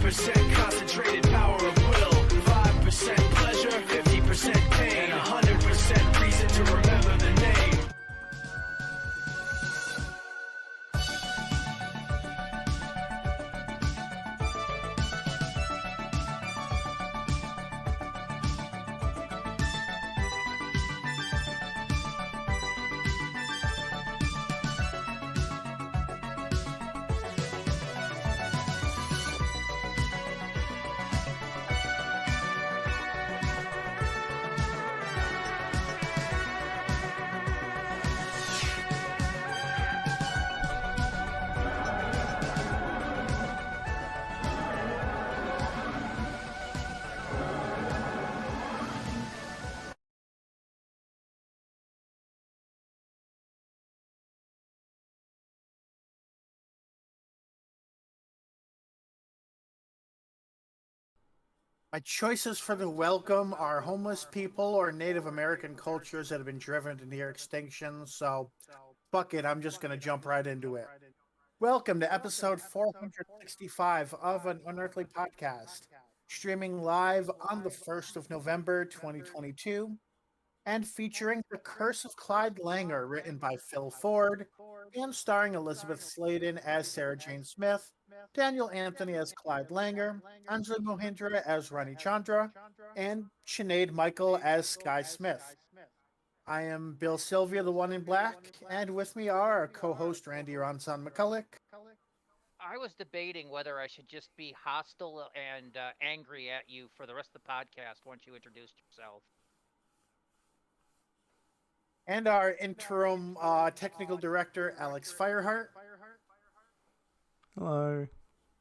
100% concentrated power of will, 5% pleasure, 50% pain, and 100% reason to remember the name. My choices for the welcome are homeless people or Native American cultures that have been driven to near extinction, so fuck it, I'm just gonna jump right into it. Welcome to episode 465 of an Unearthly podcast, streaming live on the 1st of November 2022, and featuring The Curse of Clyde Langer, written by Phil Ford, and starring Elizabeth Sladen as Sarah Jane Smith, Daniel Anthony as Clyde Langer, Anjali Mohindra as Rani Chandra, and Sinead Michael as Sky Smith. I am Bill Sylvia, the one in black, and with me are our co-host Randy Ronson McCulloch. I was debating whether I should just be hostile and angry at you for the rest of the podcast once you introduced yourself. And our interim technical director, Alex Fireheart. Hello.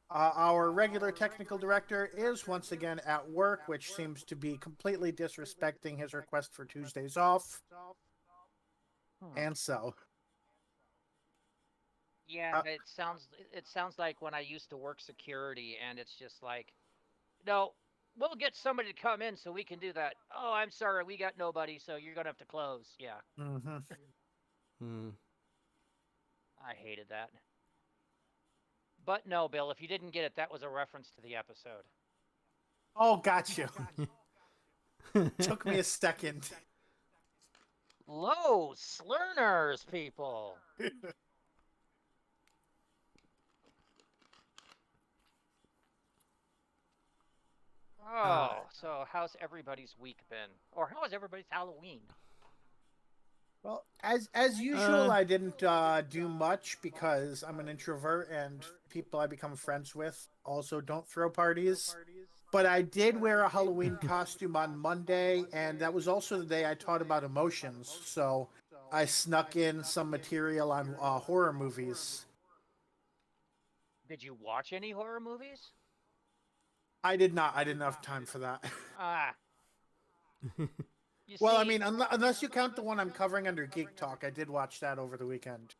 Our regular technical director is once again at work, which seems to be completely disrespecting his request for Tuesdays off. And so. Yeah, it sounds like when I used to work security, and it's just like, no, we'll get somebody to come in so we can do that. Oh, I'm sorry, we got nobody, so you're gonna have to close. Yeah. Mm-hmm. I hated that. But no, Bill, if you didn't get it, that was a reference to the episode. Oh, got you. Took me a second. Low slurners, people. So how's everybody's week been? Or how has everybody's Halloween? Well, as usual, I didn't do much because I'm an introvert and people I become friends with also don't throw parties. But I did wear a Halloween costume on Monday, and that was also the day I taught about emotions. So I snuck in some material on horror movies. Did you watch any horror movies? I did not. I didn't have time for that. Well, I mean, unless you count the one I'm covering under Geek Talk, I did watch that over the weekend.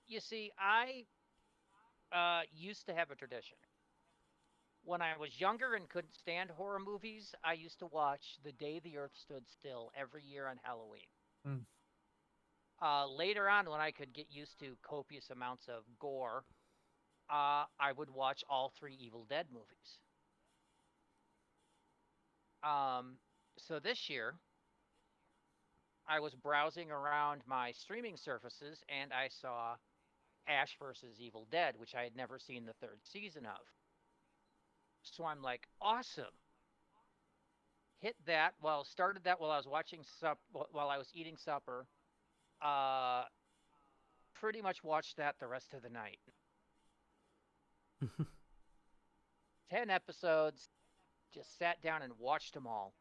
You see, I used to have a tradition. When I was younger and couldn't stand horror movies, I used to watch The Day the Earth Stood Still every year on Halloween. Later on, when I could get used to copious amounts of gore, I would watch all 3 Evil Dead movies. So this year, I was browsing around my streaming services and I saw Ash vs. Evil Dead, which I had never seen the 3rd season of. So I'm like, awesome. Started that while I was while I was eating supper. Pretty much watched that the rest of the night. 10 episodes, just sat down and watched them all.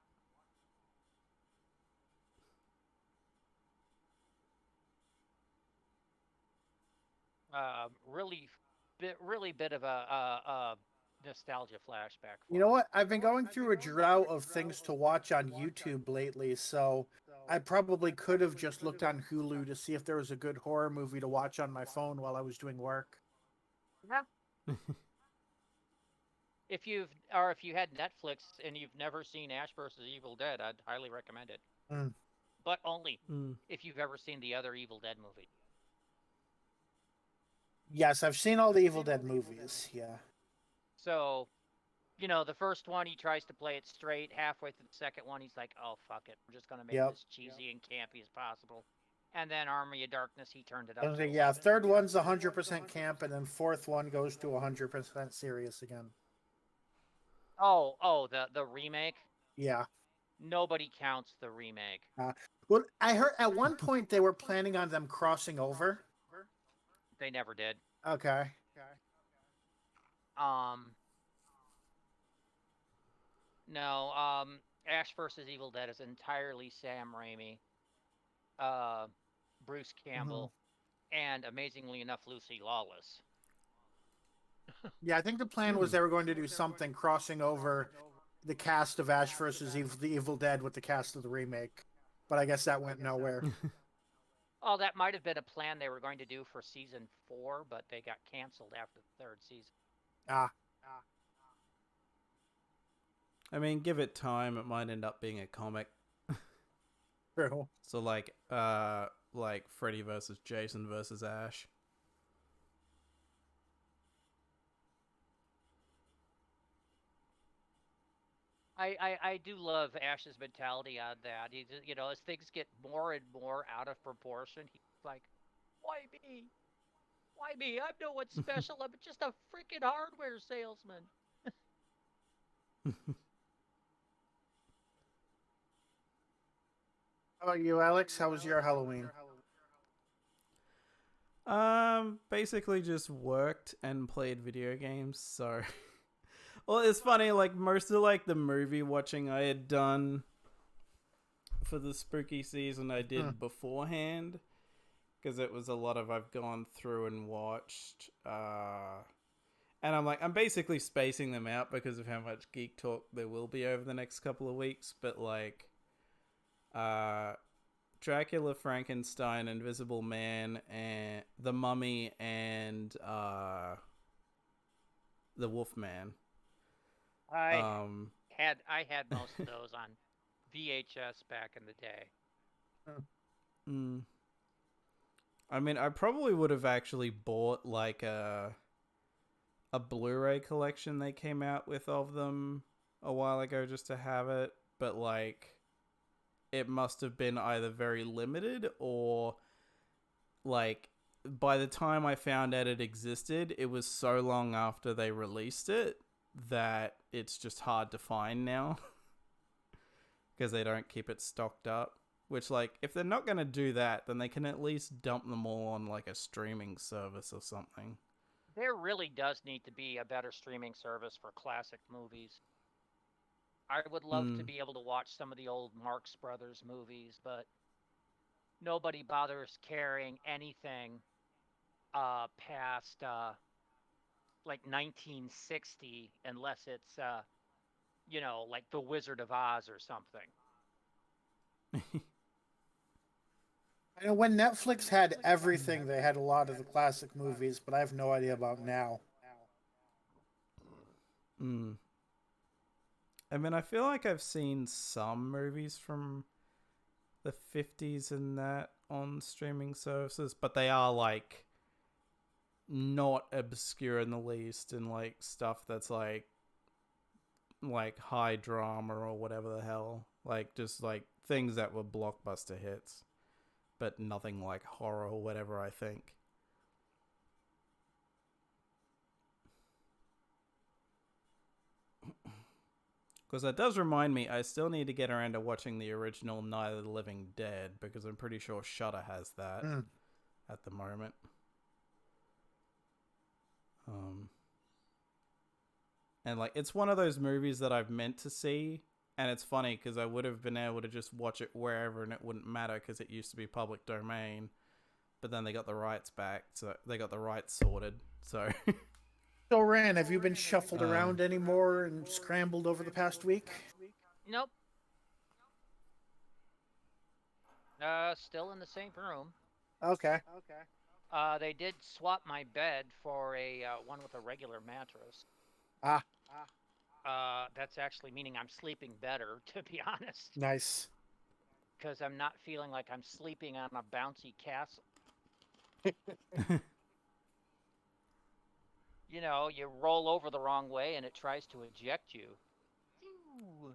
Really bit of a nostalgia flashback. You know what? I've been going through a drought of things to watch on YouTube lately, so I probably could have just looked on Hulu to see if there was a good horror movie to watch on my phone while I was doing work. Yeah. If you had Netflix and you've never seen Ash vs. Evil Dead, I'd highly recommend it. But only if you've ever seen the other Evil Dead movie. Yes, I've seen all the Evil Dead movies, yeah. So, The first one he tries to play it straight. Halfway through the second one, he's like, "Oh fuck it, we're just gonna make Yep. this cheesy and campy as possible." And then Army of Darkness, he turned it up I to think, 11. third one's 100% camp, and then fourth one goes to 100% serious again. Oh, the remake. Yeah. Nobody counts the remake. Well, I heard at one point they were planning on them crossing over. They never did. Okay. No. Ash versus Evil Dead is entirely Sam Raimi, Bruce Campbell, and amazingly enough, Lucy Lawless. Yeah, I think the plan was they were going to do something crossing over the cast of Ash versus the Evil Dead with the cast of the remake, but I guess that went nowhere. Oh, that might have been a plan they were going to do for season 4, but they got canceled after the 3rd season. I mean, give it time, it might end up being a comic. True. So like Freddy versus Jason versus Ash. I do love Ash's mentality on that. He, as things get more and more out of proportion, he's like, "Why me? Why me? I'm no one special. I'm just a freaking hardware salesman." How about you, Alex? How was your Halloween? Basically just worked and played video games, so well, it's funny, like most of like the movie watching I had done for the spooky season I did beforehand, because it was a lot of I've gone through and watched, and I'm basically spacing them out because of how much geek talk there will be over the next couple of weeks, but like Dracula, Frankenstein, Invisible Man, and The Mummy, and The Wolfman. I had most of those on VHS back in the day. I mean, I probably would have actually bought like a Blu-ray collection they came out with of them a while ago just to have it, but like it must have been either very limited or like by the time I found out it existed, it was so long after they released it that it's just hard to find now because they don't keep it stocked up. Which, like, if they're not going to do that, then they can at least dump them all on like a streaming service or something. There really does need to be a better streaming service for classic movies. I would love to be able to watch some of the old Marx Brothers movies, but nobody bothers carrying anything past like 1960 unless it's like The Wizard of Oz or something. I know when Netflix had everything, they had a lot of the classic movies, but I have no idea about now. I mean, I feel like I've seen some movies from the 50s and that on streaming services, but they are like not obscure in the least, and like stuff that's like high drama or whatever the hell, like just like things that were blockbuster hits, but nothing like horror or whatever, I think. Because that does remind me, I still need to get around to watching the original Night of the Living Dead, because I'm pretty sure Shudder has that at the moment. And like, it's one of those movies that I've meant to see, and it's funny because I would have been able to just watch it wherever and it wouldn't matter because it used to be public domain, but then they got the rights back, so they got the rights sorted, so... So, Ran, have you been shuffled around anymore and scrambled over the past week? Nope. Still in the same room. Okay. They did swap my bed for a one with a regular mattress. That's actually meaning I'm sleeping better, to be honest. Nice. Because I'm not feeling like I'm sleeping on a bouncy castle. you roll over the wrong way and it tries to eject you. Phew.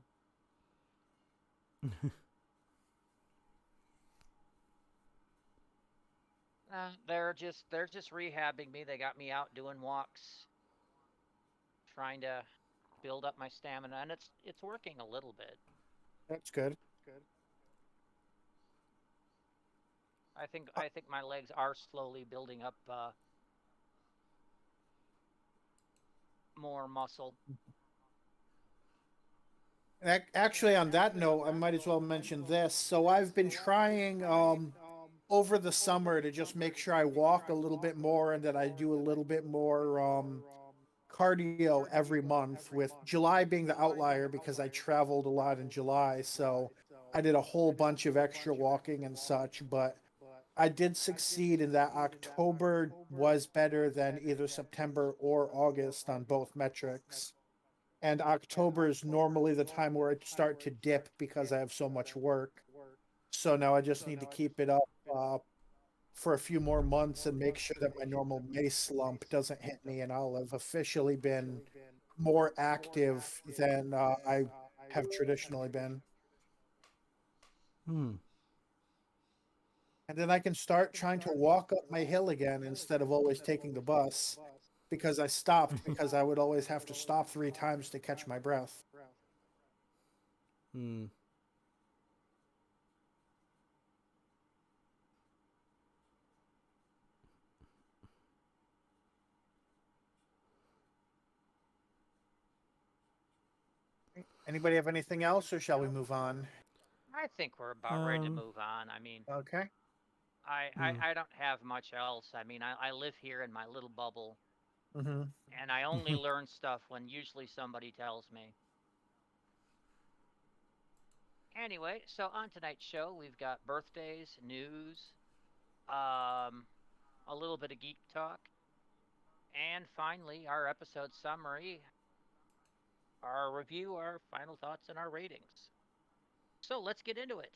They're just rehabbing me. They got me out doing walks, trying to build up my stamina, and it's working a little bit. That's good. I think my legs are slowly building up more muscle. Actually, on that note, I might as well mention this. So I've been trying over the summer to just make sure I walk a little bit more and that I do a little bit more cardio every month, with July being the outlier because I traveled a lot in July. So I did a whole bunch of extra walking and such, but I did succeed in that October was better than either September or August on both metrics. And October is normally the time where I start to dip because I have so much work. So now I just need to keep it up for a few more months and make sure that my normal May slump doesn't hit me, and I'll have officially been more active than I have traditionally been. Hmm. And then I can start trying to walk up my hill again instead of always taking the bus, because I stopped because I would always have to stop 3 times to catch my breath. Hmm. Anybody have anything else, or shall we move on? I think we're about ready to Um. move on. I mean, Okay. I, Hmm. I, I don't have much else. I mean, I live here in my little bubble, Mm-hmm. and I only learn stuff when usually somebody tells me. Anyway, so on tonight's show, we've got birthdays, news, um, a little bit of geek talk, and finally, our episode summary, our review, our final thoughts, and our ratings. So let's get into it.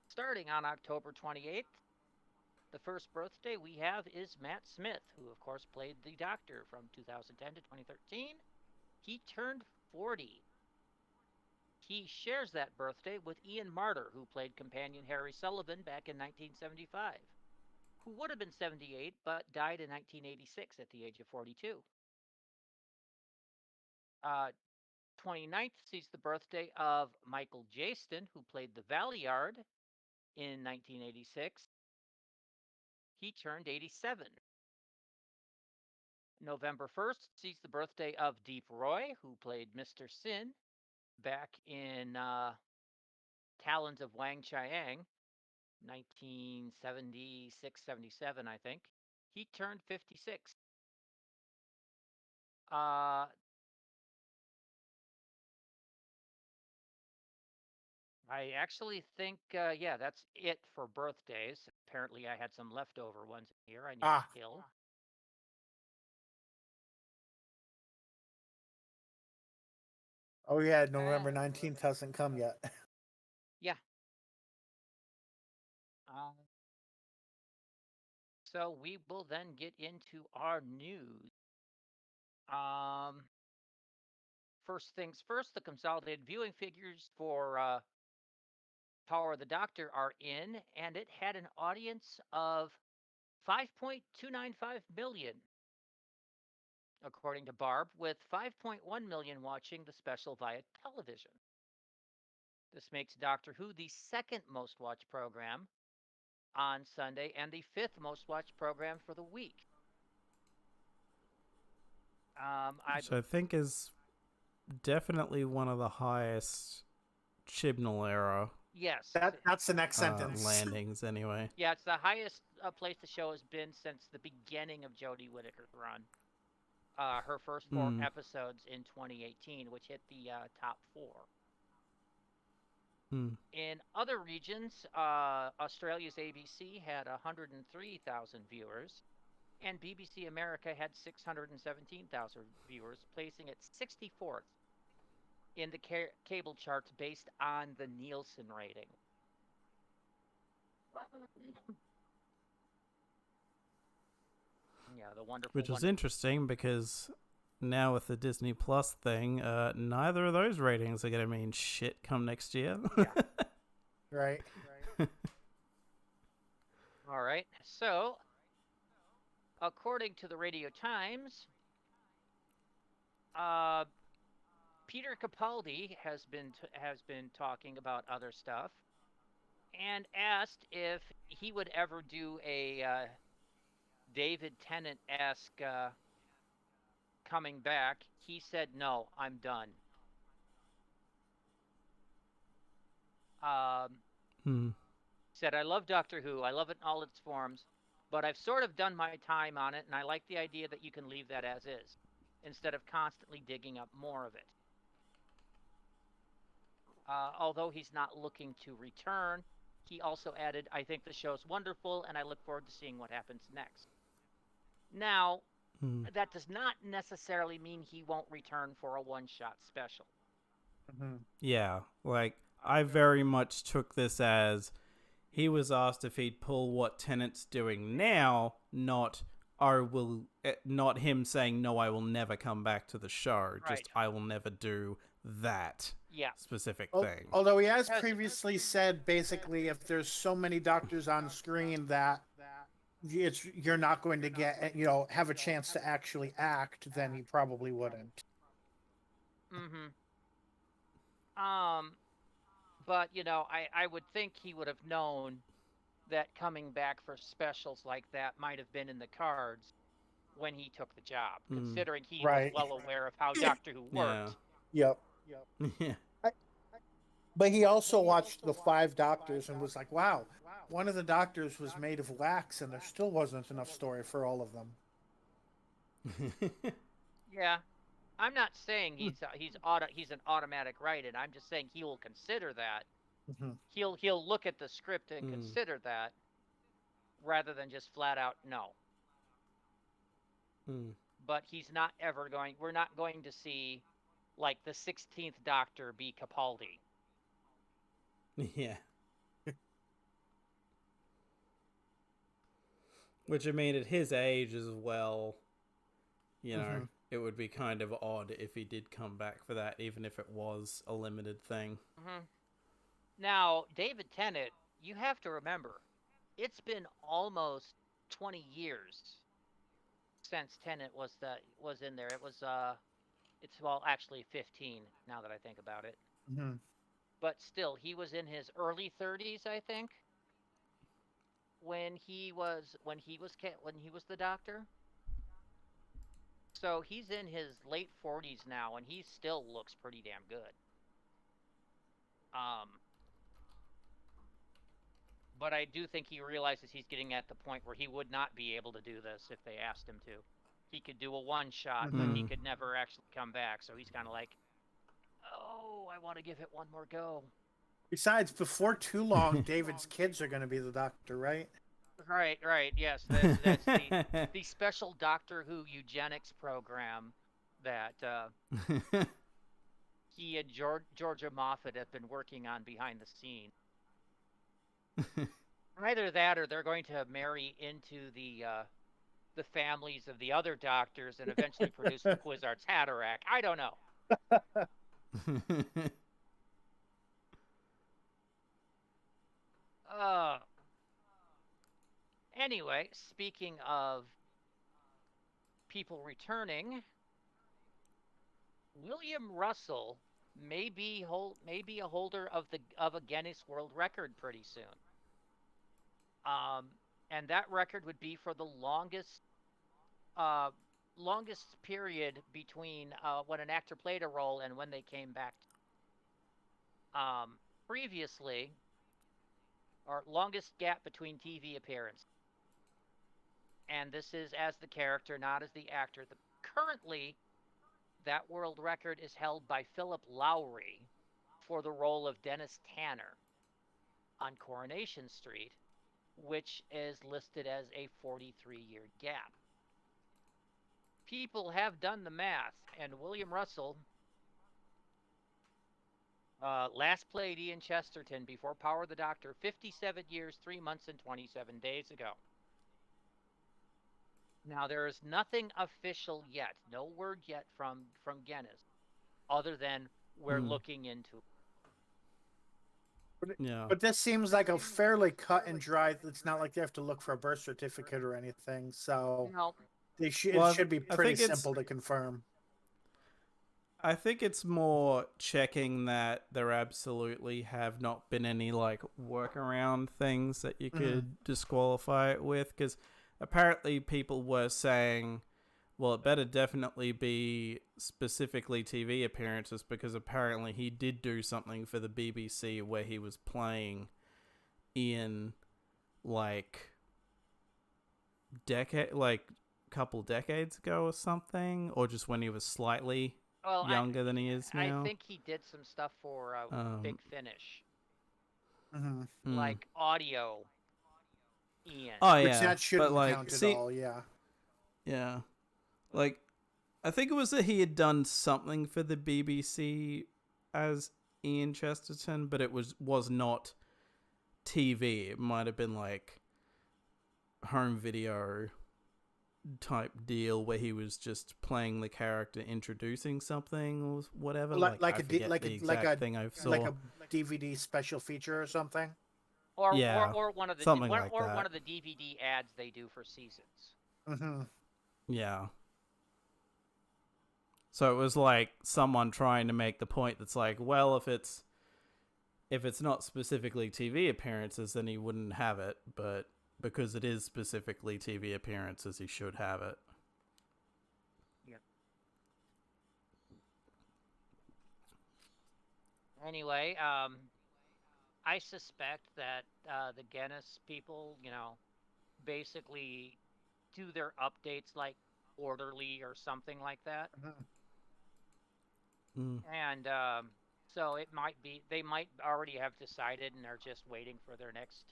Starting on October 28th, the first birthday we have is Matt Smith, who, of course, played the Doctor from 2010 to 2013. He turned 40. He shares that birthday with Ian Marter, who played companion Harry Sullivan back in 1975, who would have been 78 but died in 1986 at the age of 42. Uh, 29th sees the birthday of Michael Jaston, who played the Valeyard in 1986. He turned 87. November 1st sees the birthday of Deep Roy, who played Mr. Sin back in Talons of Wang Chiang, 1976-77, I think. He turned 56. Uh, I actually think, yeah, that's it for birthdays. Apparently, I had some leftover ones here I need Ah, to kill. oh yeah, November 19th hasn't come yet. Yeah. So we will then get into our news. Um, First things first, the consolidated viewing figures for Power of the Doctor are in, and it had an audience of 5.295 million, according to Barb, with 5.1 million watching the special via television. This makes Doctor Who the second most watched program on Sunday and the fifth most watched program for the week. I So I think is definitely one of the highest Chibnall era Yes, That's the next sentence. landings, anyway. yeah, it's the highest place the show has been since the beginning of Jodie Whittaker's run. Her first 4 episodes in 2018, which hit the top 4. Hmm. In other regions, Australia's ABC had 103,000 viewers, and BBC America had 617,000 viewers, placing it 64th in the cable charts based on the Nielsen rating. Yeah. the wonderful. Which was interesting because now with the Disney Plus thing, neither of those ratings are going to mean shit come next year. Right. All right. So, according to the Radio Times, Peter Capaldi has been talking about other stuff and asked if he would ever do a David Tennant-esque coming back. He said, "No, I'm done." Said, "I love Doctor Who. I love it in all its forms, but I've sort of done my time on it, and I like the idea that you can leave that as is, instead of constantly digging up more of it." Although he's not looking to return, he also added, "I think the show's wonderful, and I look forward to seeing what happens next." Now, that does not necessarily mean he won't return for a one-shot special. Yeah, like, I very much took this as he was asked if he'd pull what Tennant's doing now, not him saying, no, I will never come back to the show, Right. just I will never do that specific thing. Although he has previously said, basically, if there's so many doctors on screen that you're not going to get, have a chance to actually act, then he probably wouldn't. But, I would think he would have known that coming back for specials like that might have been in the cards when he took the job, considering he was well aware of how Doctor Who worked. Yep. Yeah. But he also watched the 5 Doctors and was like, wow, one of the Doctors was made of wax and there still wasn't enough story for all of them. Yeah. I'm not saying he's an automatic write-in. I'm just saying he will consider that. He'll look at the script and consider that, rather than just flat out no. But he's not ever going. We're not going to see, like, the 16th Doctor be Capaldi. Yeah. Which, I mean, at his age as well, it would be kind of odd if he did come back for that, even if it was a limited thing. Now, David Tennant, you have to remember, it's been almost 20 years since Tennant was in there. It was actually 15 now that I think about it. But still, he was in his early 30s, I think, when he was the Doctor. So he's in his late 40s now, and he still looks pretty damn good. But I do think he realizes he's getting at the point where he would not be able to do this if they asked him to. He could do a one-shot, but he could never actually come back. So he's kind of like, oh, I want to give it one more go. Besides, before too long, David's kids are going to be the Doctor, right? Right. Yes, that's the special Doctor Who eugenics program that he and Georgia Moffat have been working on behind the scenes. Either that, or they're going to marry into the families of the other Doctors and eventually produce the Quizards Hatterack. I don't know. Anyway, speaking of people returning, William Russel may be a holder of a Guinness World Record pretty soon. And that record would be for the longest period between when an actor played a role and when they came back. Previously, or longest gap between TV appearances. And this is as the character, not as the actor. Currently, that world record is held by Philip Lowry for the role of Dennis Tanner on Coronation Street, which is listed as a 43-year gap. People have done the math, and William Russell last played Ian Chesterton before Power of the Doctor 57 years, 3 months, and 27 days ago. Now there is nothing official yet, no word yet from Guinness, other than we're Hmm. looking into. Yeah. But this seems like a fairly cut and dry. It's not like they have to look for a birth certificate or anything. So No, it Well, should be I pretty think it's simple to confirm. I think it's more checking that there absolutely have not been any like workaround things that you could disqualify it with, because apparently people were saying, well, it better definitely be specifically TV appearances, because apparently he did do something for the BBC where he was playing in like couple decades ago or something, or just when he was slightly well, younger than he is I now. think he did some stuff for Big Finish, Mm-hmm. Mm. like audio, Ian. Oh Which yeah, that but shouldn't like, count at see, all. Yeah. yeah, like I think it was that he had done something for the BBC as Ian Chesterton, but it was not TV. It might have been like home video type deal where he was just playing the character, introducing something or whatever. Like I forget the exact thing I saw. like a DVD special feature or something. Yeah, Or one of the something like or that. one of the DVD ads they do for seasons. Mm-hmm. Yeah. So it was like someone trying to make the point that's like, well, if it's not specifically TV appearances, then he wouldn't have it, but because it is specifically TV appearances, he should have it. Yep. Anyway, I suspect that the Guinness people, basically do their updates like quarterly or something like that. Mm. And so it might be they might already have decided and are just waiting for their next.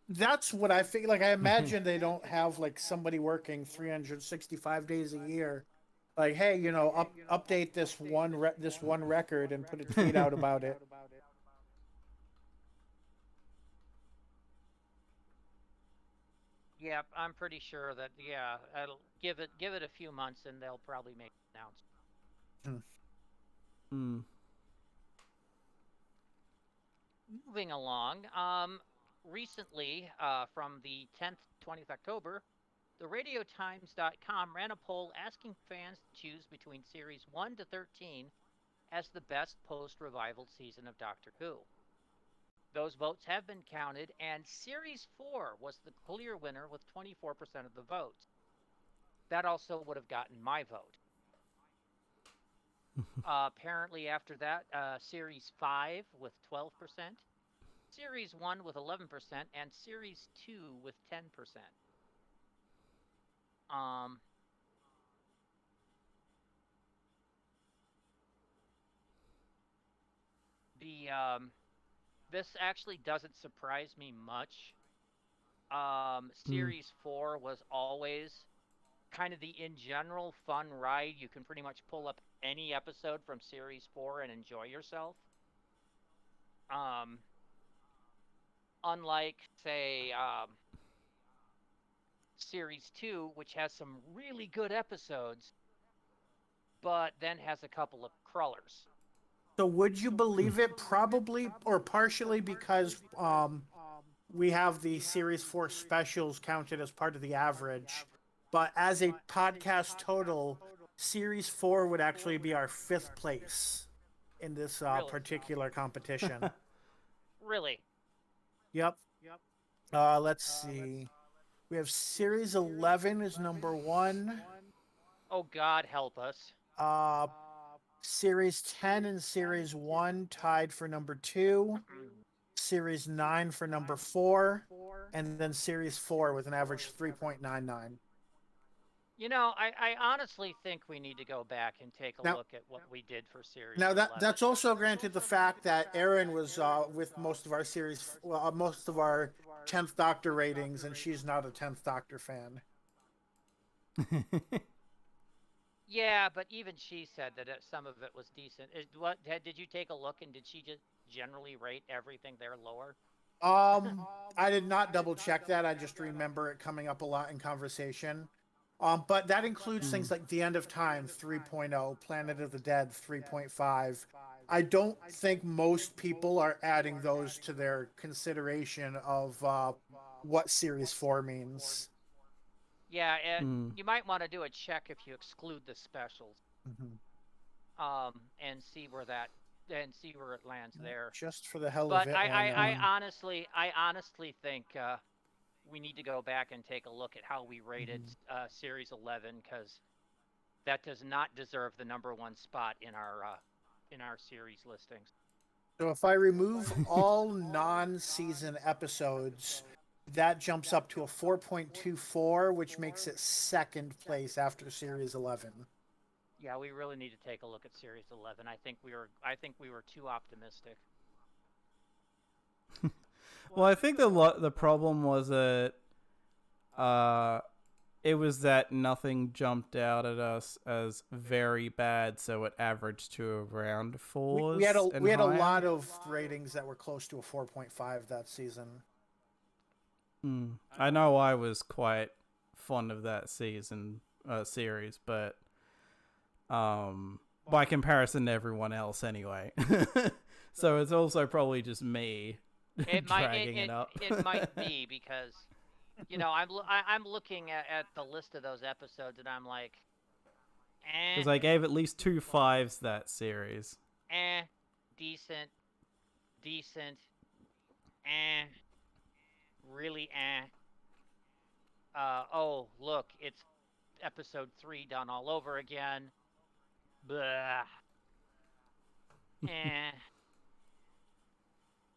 That's what I feel like. I imagine they don't have like somebody working 365 days a year. Like, hey, update this one record and put a tweet out about it. Yep, I'm pretty sure that I'll give it a few months and they'll probably make an announcement. Mm. Moving along, recently, from the 10th, 20th October, the RadioTimes.com ran a poll asking fans to choose between Series 1 to 13 as the best post-revival season of Doctor Who. Those votes have been counted, and Series 4 was the clear winner with 24% of the votes. That also would have gotten my vote. Apparently, after that, Series 5 with 12%, Series 1 with 11%, and Series 2 with 10%. Um, the This actually doesn't surprise me much. Mm. Series 4 was always kind of the in general fun ride. You can pretty much pull up any episode from Series 4 and enjoy yourself. Um, Unlike, say, Series 2, which has some really good episodes, but then has a couple of crawlers. So would you believe it? Probably or partially because we have the Series 4 specials counted as part of the average. But as a podcast total, Series 4 would actually be our fifth place in this Really? particular competition. Really? Yep. Let's see. We have Series 11 is number one. Oh, God help us. Series 10 and Series 1 tied for number 2. Series 9 for number 4. And then Series 4 with an average 3.99. I honestly think we need to go back and take a look at what we did for Series Now 11. that's also granted the fact that Erin was with most of our series, most of our 10th Doctor ratings, and she's not a 10th Doctor fan. Yeah, but even she said that some of it was decent. Did you take a look, and did she just generally rate everything there lower? I did not double check that. I just remember it coming up a lot in conversation. But that includes things like The End of Time 3.0, Planet of the Dead 3.5. I don't think most people are adding those to their consideration of what Series 4 means. Yeah, and Mm. you might want to do a check if you exclude the specials, Mhm. and see where it lands there. Just for the hell of But it, why not? I honestly think we need to go back and take a look at how we rated Mhm. Series 11, because that does not deserve the #1 spot in our series listings. So if I remove all non-season episodes, that jumps up to a 4.24, which makes it second place after Series 11. Yeah, we really need to take a look at Series 11. I think we were too optimistic. Well, I think the problem was that uh, it was that nothing jumped out at us as very bad, so it averaged to around fours and We had a higher. lot of ratings that were close to a 4.5 that season. I know I was quite fond of that series, but by comparison to everyone else anyway. So it's also probably just me dragging it up. It might be because I'm looking at the list of those episodes, and I'm like, Because I gave at least 2 5s that series. decent, decent, really oh, look, it's episode 3 done all over again. Blah. eh.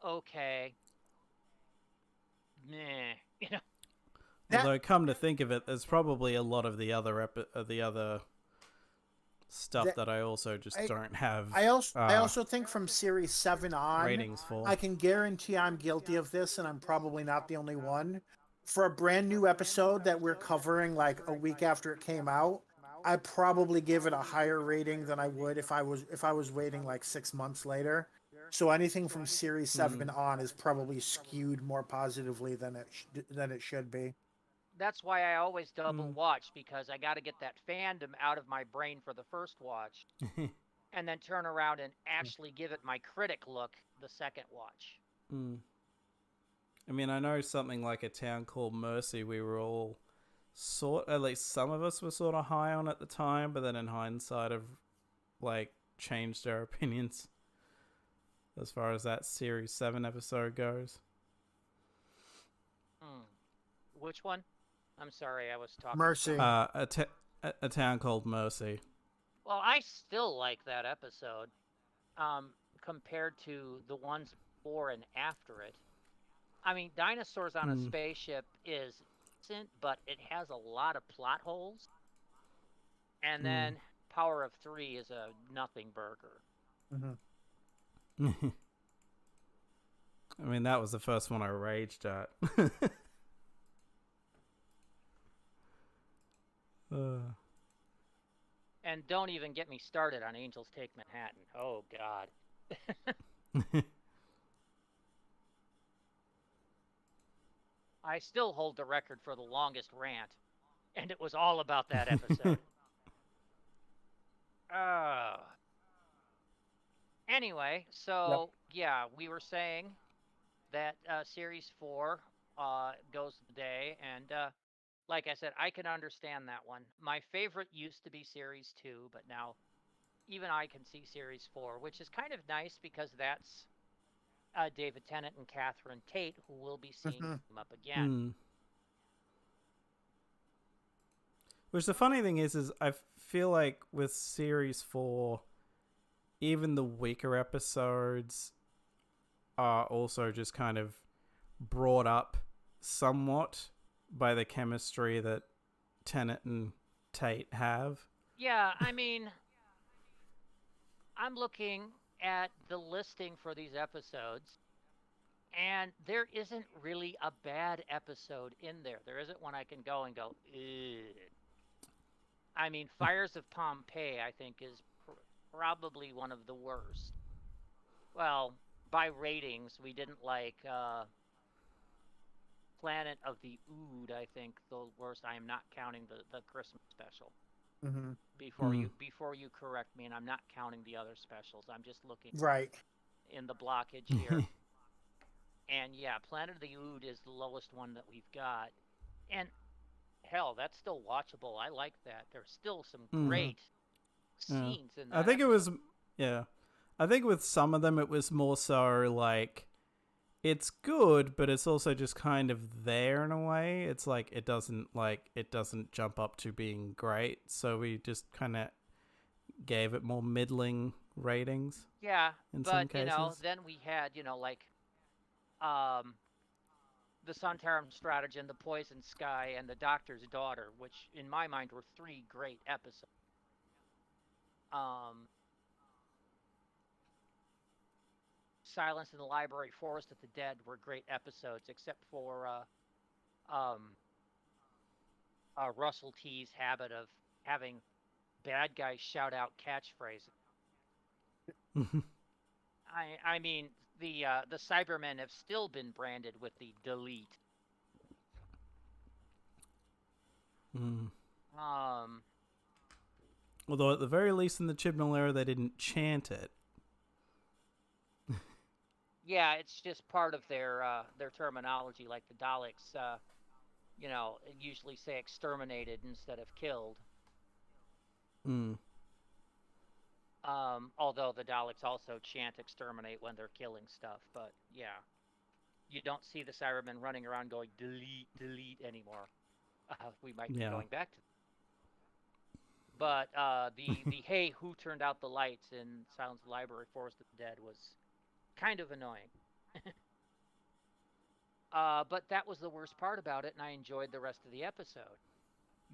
Okay. Meh. Although, come to think of it, there's probably a lot of the other stuff that I also just don't have. I also think from Series 7 on, ratings for. I can guarantee I'm guilty of this, and I'm probably not the only one. For a brand new episode that we're covering like a week after it came out, I probably give it a higher rating than I would if I was waiting like 6 months later. So anything from Series 7 on is probably skewed more positively than it should be. That's why I always double watch, because I got to get that fandom out of my brain for the first watch, and then turn around and actually give it my critic look the second watch. I mean, I know something like A Town Called Mercy, we were all at least some of us were sort of high on at the time, but then in hindsight have like changed our opinions as far as that Series 7 episode goes. Which one? I'm sorry, I was talking. Mercy. A Town Called Mercy. Well, I still like that episode, compared to the ones before and after it. I mean, Dinosaurs on a Spaceship is decent, but it has a lot of plot holes. And then Power of 3 is a nothing burger. I mean, that was the first one I raged at. And don't even get me started on Angels Take Manhattan. Oh, God. I still hold the record for the longest rant, and it was all about that episode. Anyway, so yeah, we were saying that Series 4 goes today, and like I said, I can understand that one. My favorite used to be Series 2, but now even I can see Series 4, which is kind of nice because that's David Tennant and Catherine Tate, who will be seeing them up again. Which the funny thing is I feel like with Series 4, even the weaker episodes are also just kind of brought up somewhat by the chemistry that Tennant and Tate have. Yeah, I mean, I'm looking at the listing for these episodes, and there isn't really a bad episode in there. There isn't one I can go and go, ugh. I mean, Fires of Pompeii, I think, is probably one of the worst. Well, by ratings, we didn't like Planet of the Ood, I think the worst. I am not counting the Christmas special. Hmm. Before you correct me, and I'm not counting the other specials. I'm just looking Right. in the blockage here. And yeah, Planet of the Ood is the lowest one that we've got. And hell, that's still watchable. I like that. There's still some Mhm. great Yeah. scenes in I that think it episode. was, yeah. I think with some of them it was more so like it's good, but it's also just kind of there in a way. It's like it doesn't jump up to being great, so we just kind of gave it more middling ratings Yeah, in but some cases. then we had, like um the Santarum Stratagem, the Poison Sky, and the Doctor's Daughter, which in my mind were three great episodes. Um Silence in the Library, Forest of the Dead were great episodes, except for um Russell T's habit of having bad guys shout out catchphrases. I mean the Cybermen have still been branded with the delete. Mm. Um Although at the very least in the Chibnall era they didn't chant it. yeah, it's just part of their terminology, like the Daleks usually say exterminated instead of killed. Mm. Although the Daleks also chant exterminate when they're killing stuff, but yeah. You don't see the Cybermen running around going delete, delete anymore. We might be Yeah. going back to, but the hey, who turned out the lights in Silence of the Library, Forest of the Dead was kind of annoying. But that was the worst part about it, and I enjoyed the rest of the episode.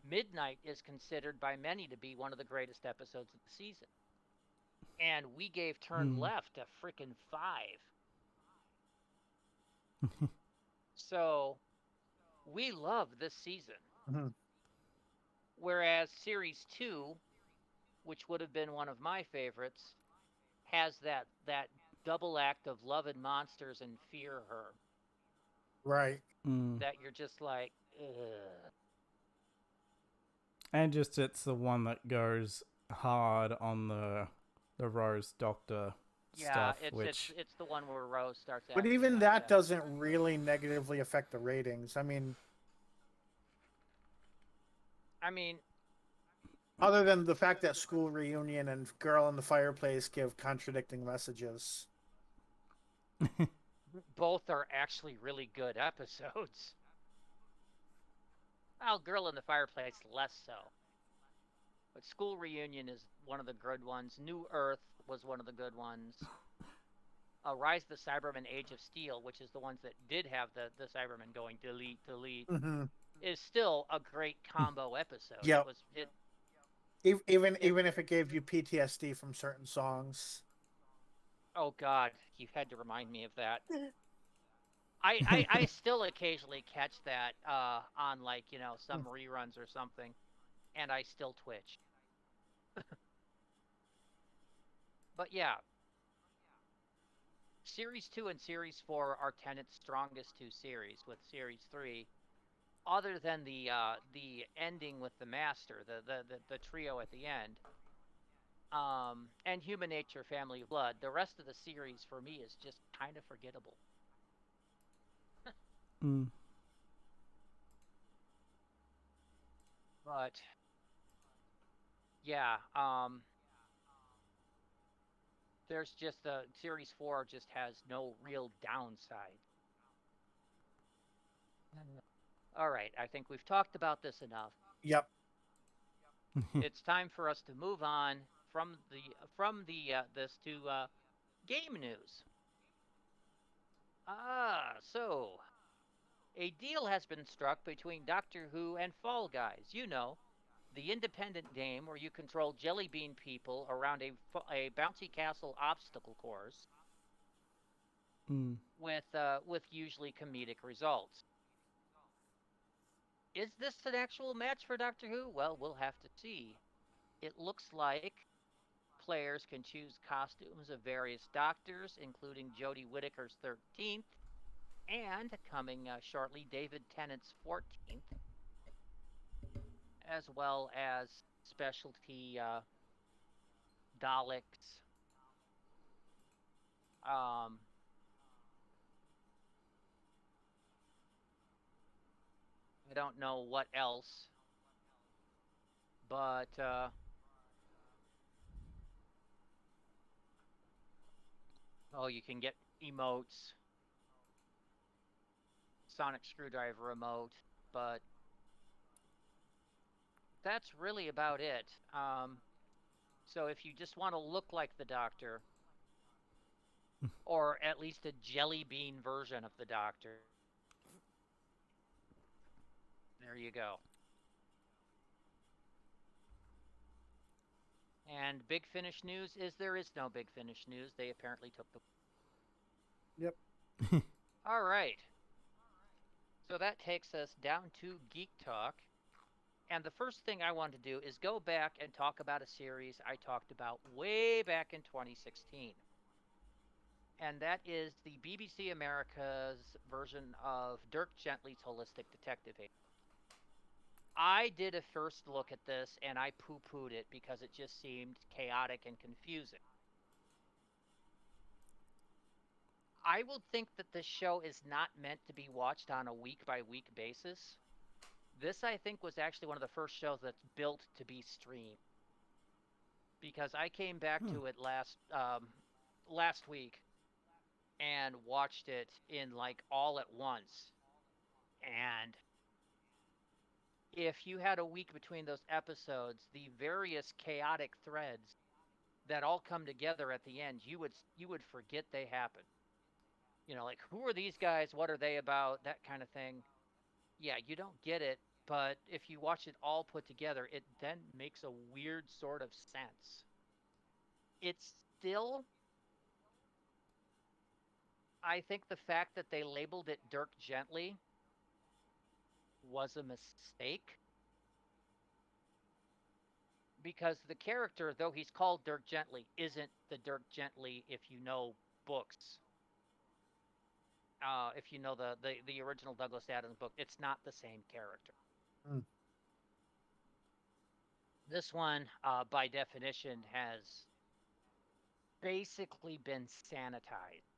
Midnight is considered by many to be one of the greatest episodes of the season, and we gave Turn Mm. Left a freaking 5. So we love this season. Hmm. Whereas Series 2, which would have been one of my favorites, has that double act of love and monsters and fear her Right. Mm. that you're just like, ugh. And just it's the one that goes hard on the Rose Doctor Yeah, stuff, it's it's which it's the one where Rose starts But acting even like that that. doesn't really negatively affect the ratings. I mean, I mean, other than the fact that School Reunion and Girl in the Fireplace give contradicting messages. both are actually really good episodes. Well, Girl in the Fireplace less so. But School Reunion is one of the good ones. New Earth was one of the good ones. Rise of the Cybermen, Age of Steel, which is the ones that did have the Cybermen going delete, delete, Hmm. is still a great combo episode. It Yep. was it Even it. even if it gave you PTSD from certain songs. Oh God, you had to remind me of that. I still occasionally catch that on like some reruns or something, and I still twitch. But yeah, Series 2 and Series 4 are Tennant's strongest two series, with Series 3, other than the ending with the Master, the trio at the end, and Human Nature, Family of Blood. The rest of the series for me is just kind of forgettable. mm. But yeah, there's just the Series 4 just has no real downside. All right, I think we've talked about this enough. Yep. It's time for us to move on from the this to game news. So a deal has been struck between Doctor Who and Fall Guys. The independent game where you control jelly bean people around a bouncy castle obstacle course Mm. with usually comedic results. Is this an actual match for Doctor Who? Well, we'll have to see. It looks like players can choose costumes of various doctors, including Jodie Whittaker's 13th, And coming shortly, David Tennant's 14th, as well as specialty Daleks. Um, I don't know what else, but oh, you can get emotes, sonic screwdriver emote, but that's really about it. So if you just want to look like the Doctor, or at least a jelly bean version of the Doctor, there you go. And Big Finish news is there is no Big Finish news. They apparently took the. Yep. All right. So that takes us down to Geek Talk. And the first thing I want to do is go back and talk about a series I talked about way back in 2016. And that is the BBC America's version of Dirk Gently's Holistic Detective Agency. I did a first look at this and I poo-pooed it because it just seemed chaotic and confusing. I will think that this show is not meant to be watched on a week-by-week basis. This, I think, was actually one of the first shows that's built to be streamed. Because I came back to it last week and watched it in like all at once. And if you had a week between those episodes, the various chaotic threads that all come together at the end, you would forget they happened. You know, like who are these guys? What are they about? That kind of thing. Yeah, you don't get it, but if you watch it all put together, it then makes a weird sort of sense. It's still, I think the fact that they labeled it Dirk Gently was a mistake. Because the character, though he's called Dirk Gently, isn't the Dirk Gently if you know books. If you know the original Douglas Adams book, it's not the same character. Mm. This one, by definition, has basically been sanitized.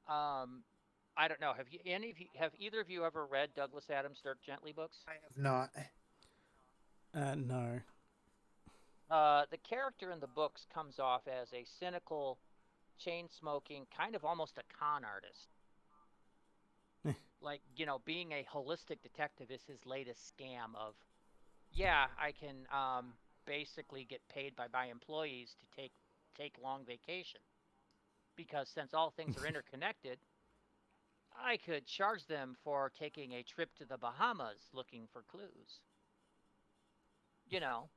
I don't know. Have either of you ever read Douglas Adams' Dirk Gently books? I have not. No. The character in the books comes off as a cynical, chain-smoking, kind of almost a con artist. Like, you know, being a holistic detective is his latest scam of, yeah, I can basically get paid by my employees to take long vacation. Because since all things are interconnected, I could charge them for taking a trip to the Bahamas looking for clues. You know,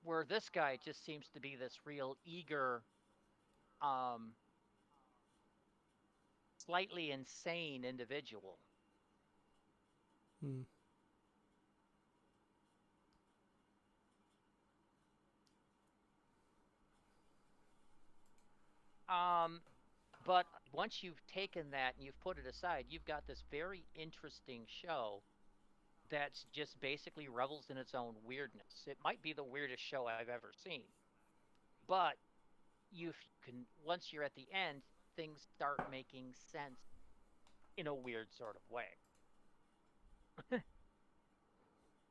where this guy just seems to be this real eager, slightly insane individual. Hmm. But once you've taken that and you've put it aside, you've got this very interesting show that's just basically revels in its own weirdness. It might be the weirdest show I've ever seen. But you can, once you're at the end, things start making sense in a weird sort of way.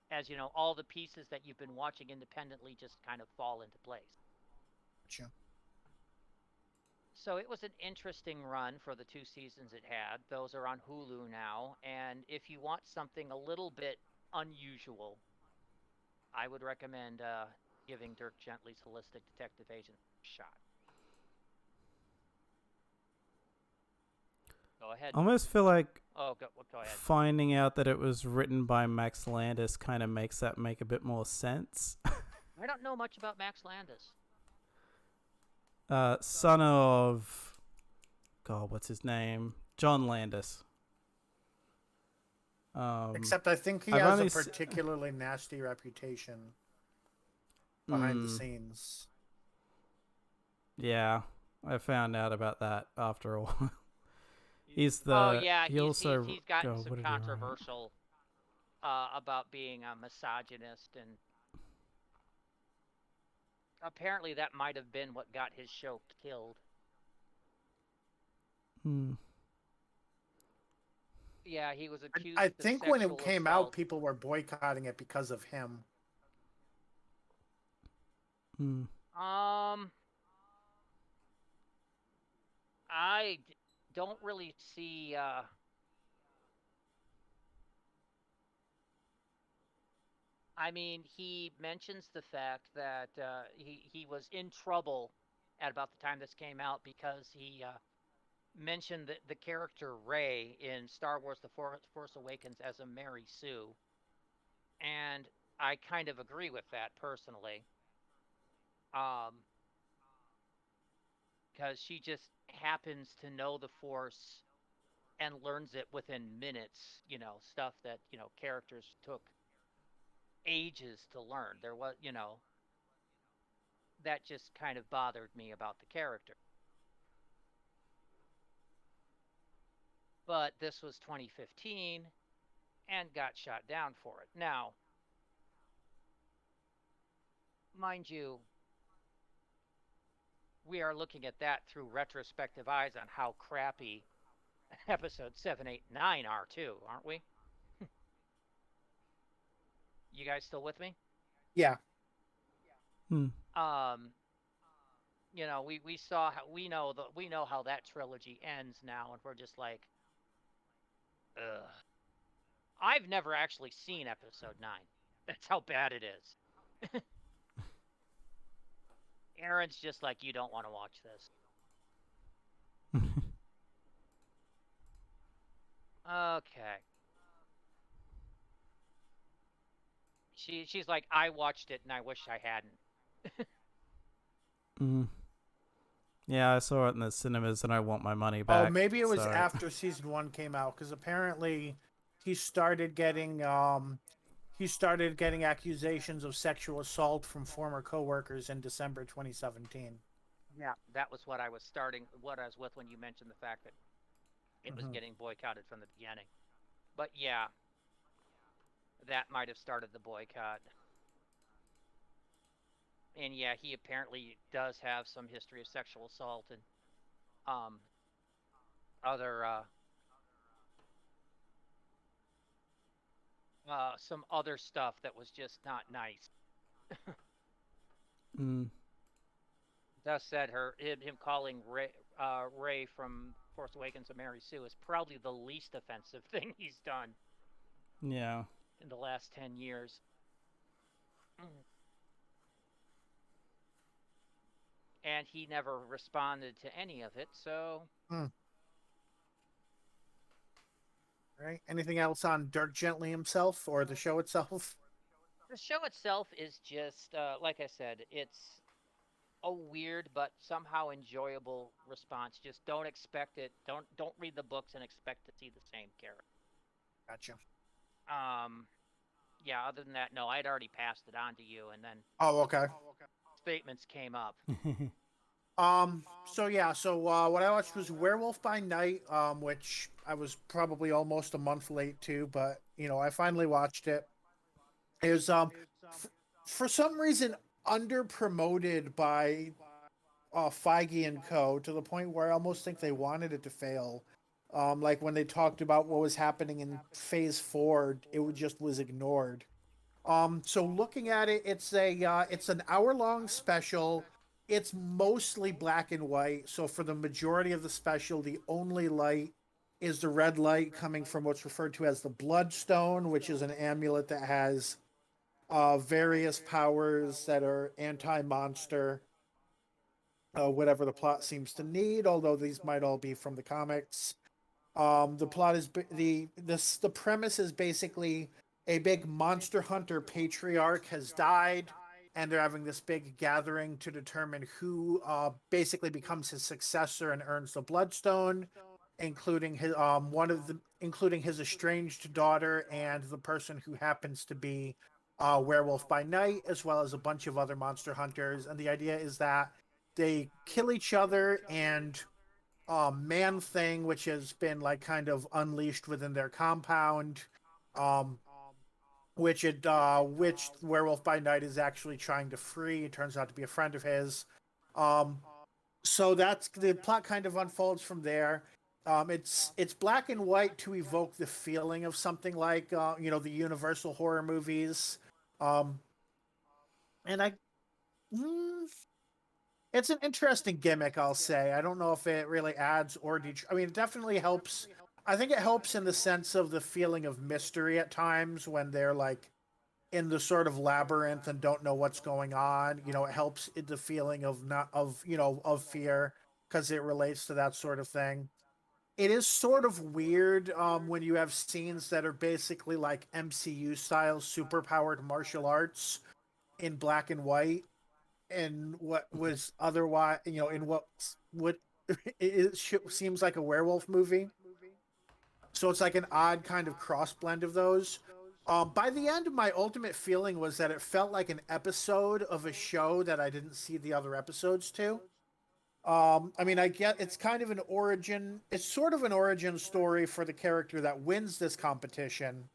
As you know, all the pieces that you've been watching independently just kind of fall into place. Gotcha. So it was an interesting run for the 2 seasons it had. Those are on Hulu now. And if you want something a little bit unusual, I would recommend giving Dirk Gently's Holistic Detective Agent a shot. Go ahead. I almost feel like Go ahead. finding out that it was written by Max Landis kind of makes that make a bit more sense. I don't know much about Max Landis. Son of, God, what's his name? John Landis. Except I think he I've has only a particularly nasty reputation behind the Mm. scenes. Yeah, I found out about that after a while. He's Oh the yeah, he also he's gotten God, some what did he write? controversial about being a misogynist, and apparently that might have been what got his show killed. Hmm. Yeah, he was I accused of think when it sexual came out, assault. people were boycotting it because of him. Hmm. Um, don't really see. I mean, he mentions the fact that he was in trouble at about the time this came out because he mentioned the character Rey in Star Wars: The Force Awakens as a Mary Sue, and I kind of agree with that personally. Um, because she just happens to know the Force and learns it within minutes. Stuff that characters took ages to learn. There was, that just kind of bothered me about the character. But this was 2015 and got shot down for it. Now, mind you, we are looking at that through retrospective eyes on how crappy episode 7, 8, 9 are, too, aren't we? You guys still with me? Yeah. Hmm. Um, we saw how we know how that trilogy ends now, and we're just like, ugh. I've never actually seen episode 9. That's how bad it is. Aaron's just like, you don't want to watch this. Okay. She's like, I watched it and I wish I hadn't. Hmm. Yeah, I saw it in the cinemas and I want my money Oh, back. maybe it was So after season 1 came out because apparently he started getting accusations of sexual assault from former coworkers in December 2017. Yeah, that was what I was with when you mentioned the fact that it was Hmm. getting boycotted from the beginning. But yeah, that might have started the boycott. And yeah, he apparently does have some history of sexual assault and um other some other stuff that was just not nice. mm, Thus said, him calling Ray from Force Awakens a Mary Sue is probably the least offensive thing he's done yeah. in the last 10 years. And he never responded to any of it, so Hmm. Right. Anything else on Dirk Gently himself or the show itself? the show itself is just like I said, it's a weird but somehow enjoyable response. Just don't expect it. Don't read the books and expect to see the same character. Gotcha. Um, yeah. Other than that, no. I'd already passed it on to you, and then Oh, okay. statements came up. So yeah, what I watched was Werewolf by Night, which I was probably almost a month late to, but I finally watched it. It was for some reason under promoted by Feige and Co. to the point where I almost think they wanted it to fail. Like when they talked about what was happening in Phase 4, just was ignored. So looking at it, it's an hour-long special. It's mostly black and white. So for the majority of the special, the only light is the red light coming from what's referred to as the Bloodstone, which is an amulet that has various powers that are anti-monster, whatever the plot seems to need. Although these might all be from the comics. The plot is the premise is basically a big monster hunter patriarch has died, and they're having this big gathering to determine who basically becomes his successor and earns the Bloodstone, including his estranged daughter and the person who happens to be Werewolf by Night, as well as a bunch of other monster hunters. And the idea is that they kill each other, and Man Thing, which has been like kind of unleashed within their compound, um, which Werewolf by Night is actually trying to free. It turns out to be a friend of his. Um, so that's the plot kind of unfolds from there. It's black and white to evoke the feeling of something like the Universal horror movies, um, and it's an interesting gimmick, I'll say. I don't know if it really adds or I mean, it definitely helps. I think it helps in the sense of the feeling of mystery at times when they're like in the sort of labyrinth and don't know what's going on. It helps in the feeling of not of of fear because it relates to that sort of thing. It is sort of weird when you have scenes that are basically like MCU style superpowered martial arts in black and white, and what was otherwise, in what seems like a werewolf movie. So it's like an odd kind of cross blend of those. By the end, my ultimate feeling was that it felt like an episode of a show that I didn't see the other episodes to. I mean, I get it's kind of an origin. It's sort of an origin story for the character that wins this competition.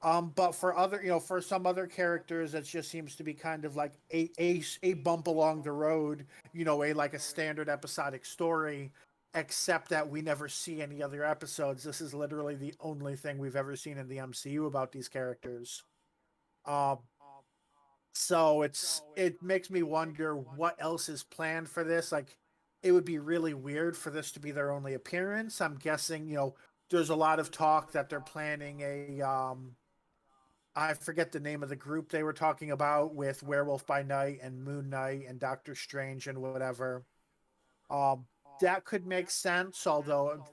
But for other, for some other characters, it just seems to be kind of like a bump along the road. A standard episodic story, except that we never see any other episodes. This is literally the only thing we've ever seen in the MCU about these characters. Um, so it makes me wonder what else is planned for this. Like, it would be really weird for this to be their only appearance. I'm guessing, there's a lot of talk that they're planning I forget the name of the group they were talking about with Werewolf by Night and Moon Knight and Doctor Strange and whatever. Um, that could make sense, although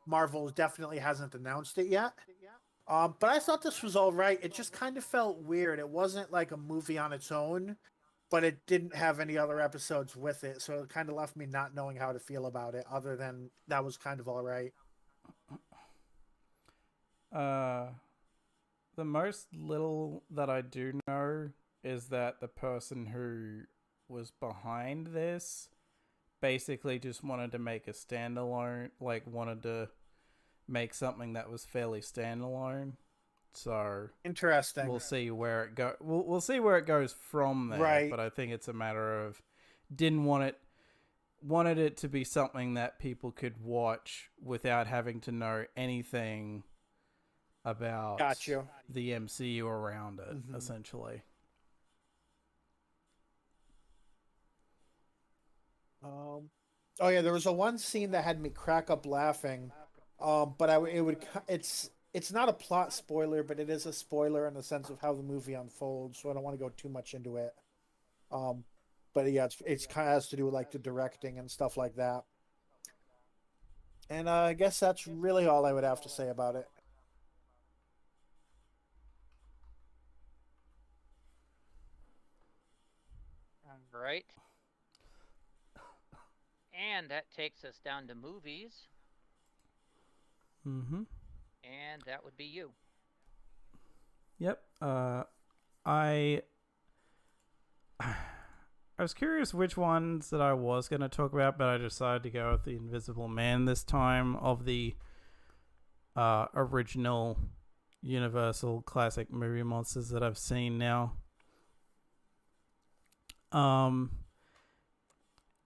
Marvel definitely hasn't announced it yet. But I thought this was all right. It just kind of felt weird. It wasn't like a movie on its own, but it didn't have any other episodes with it, so it kind of left me not knowing how to feel about it, other than that was kind of all right. The most little that I do know is that the person who was behind this basically just wanted to make a standalone, like wanted to make something that was fairly standalone. So Interesting. we'll see where it go. We'll see where it goes from there. Right. But I think it's a matter of wanted it to be something that people could watch without having to know anything about the MCU around it, essentially. Oh yeah, there was one scene that had me crack up laughing. It's not a plot spoiler, but it is a spoiler in the sense of how the movie unfolds. So I don't want to go too much into it. But yeah, it's kind of has to do with like the directing and stuff like that. And I guess that's really all I would have to say about it. All right. And that takes us down to movies. Mm-hmm. And that would be you. Yep. I was curious which ones that I was going to talk about, but I decided to go with The Invisible Man this time, of the original Universal classic movie monsters that I've seen now. And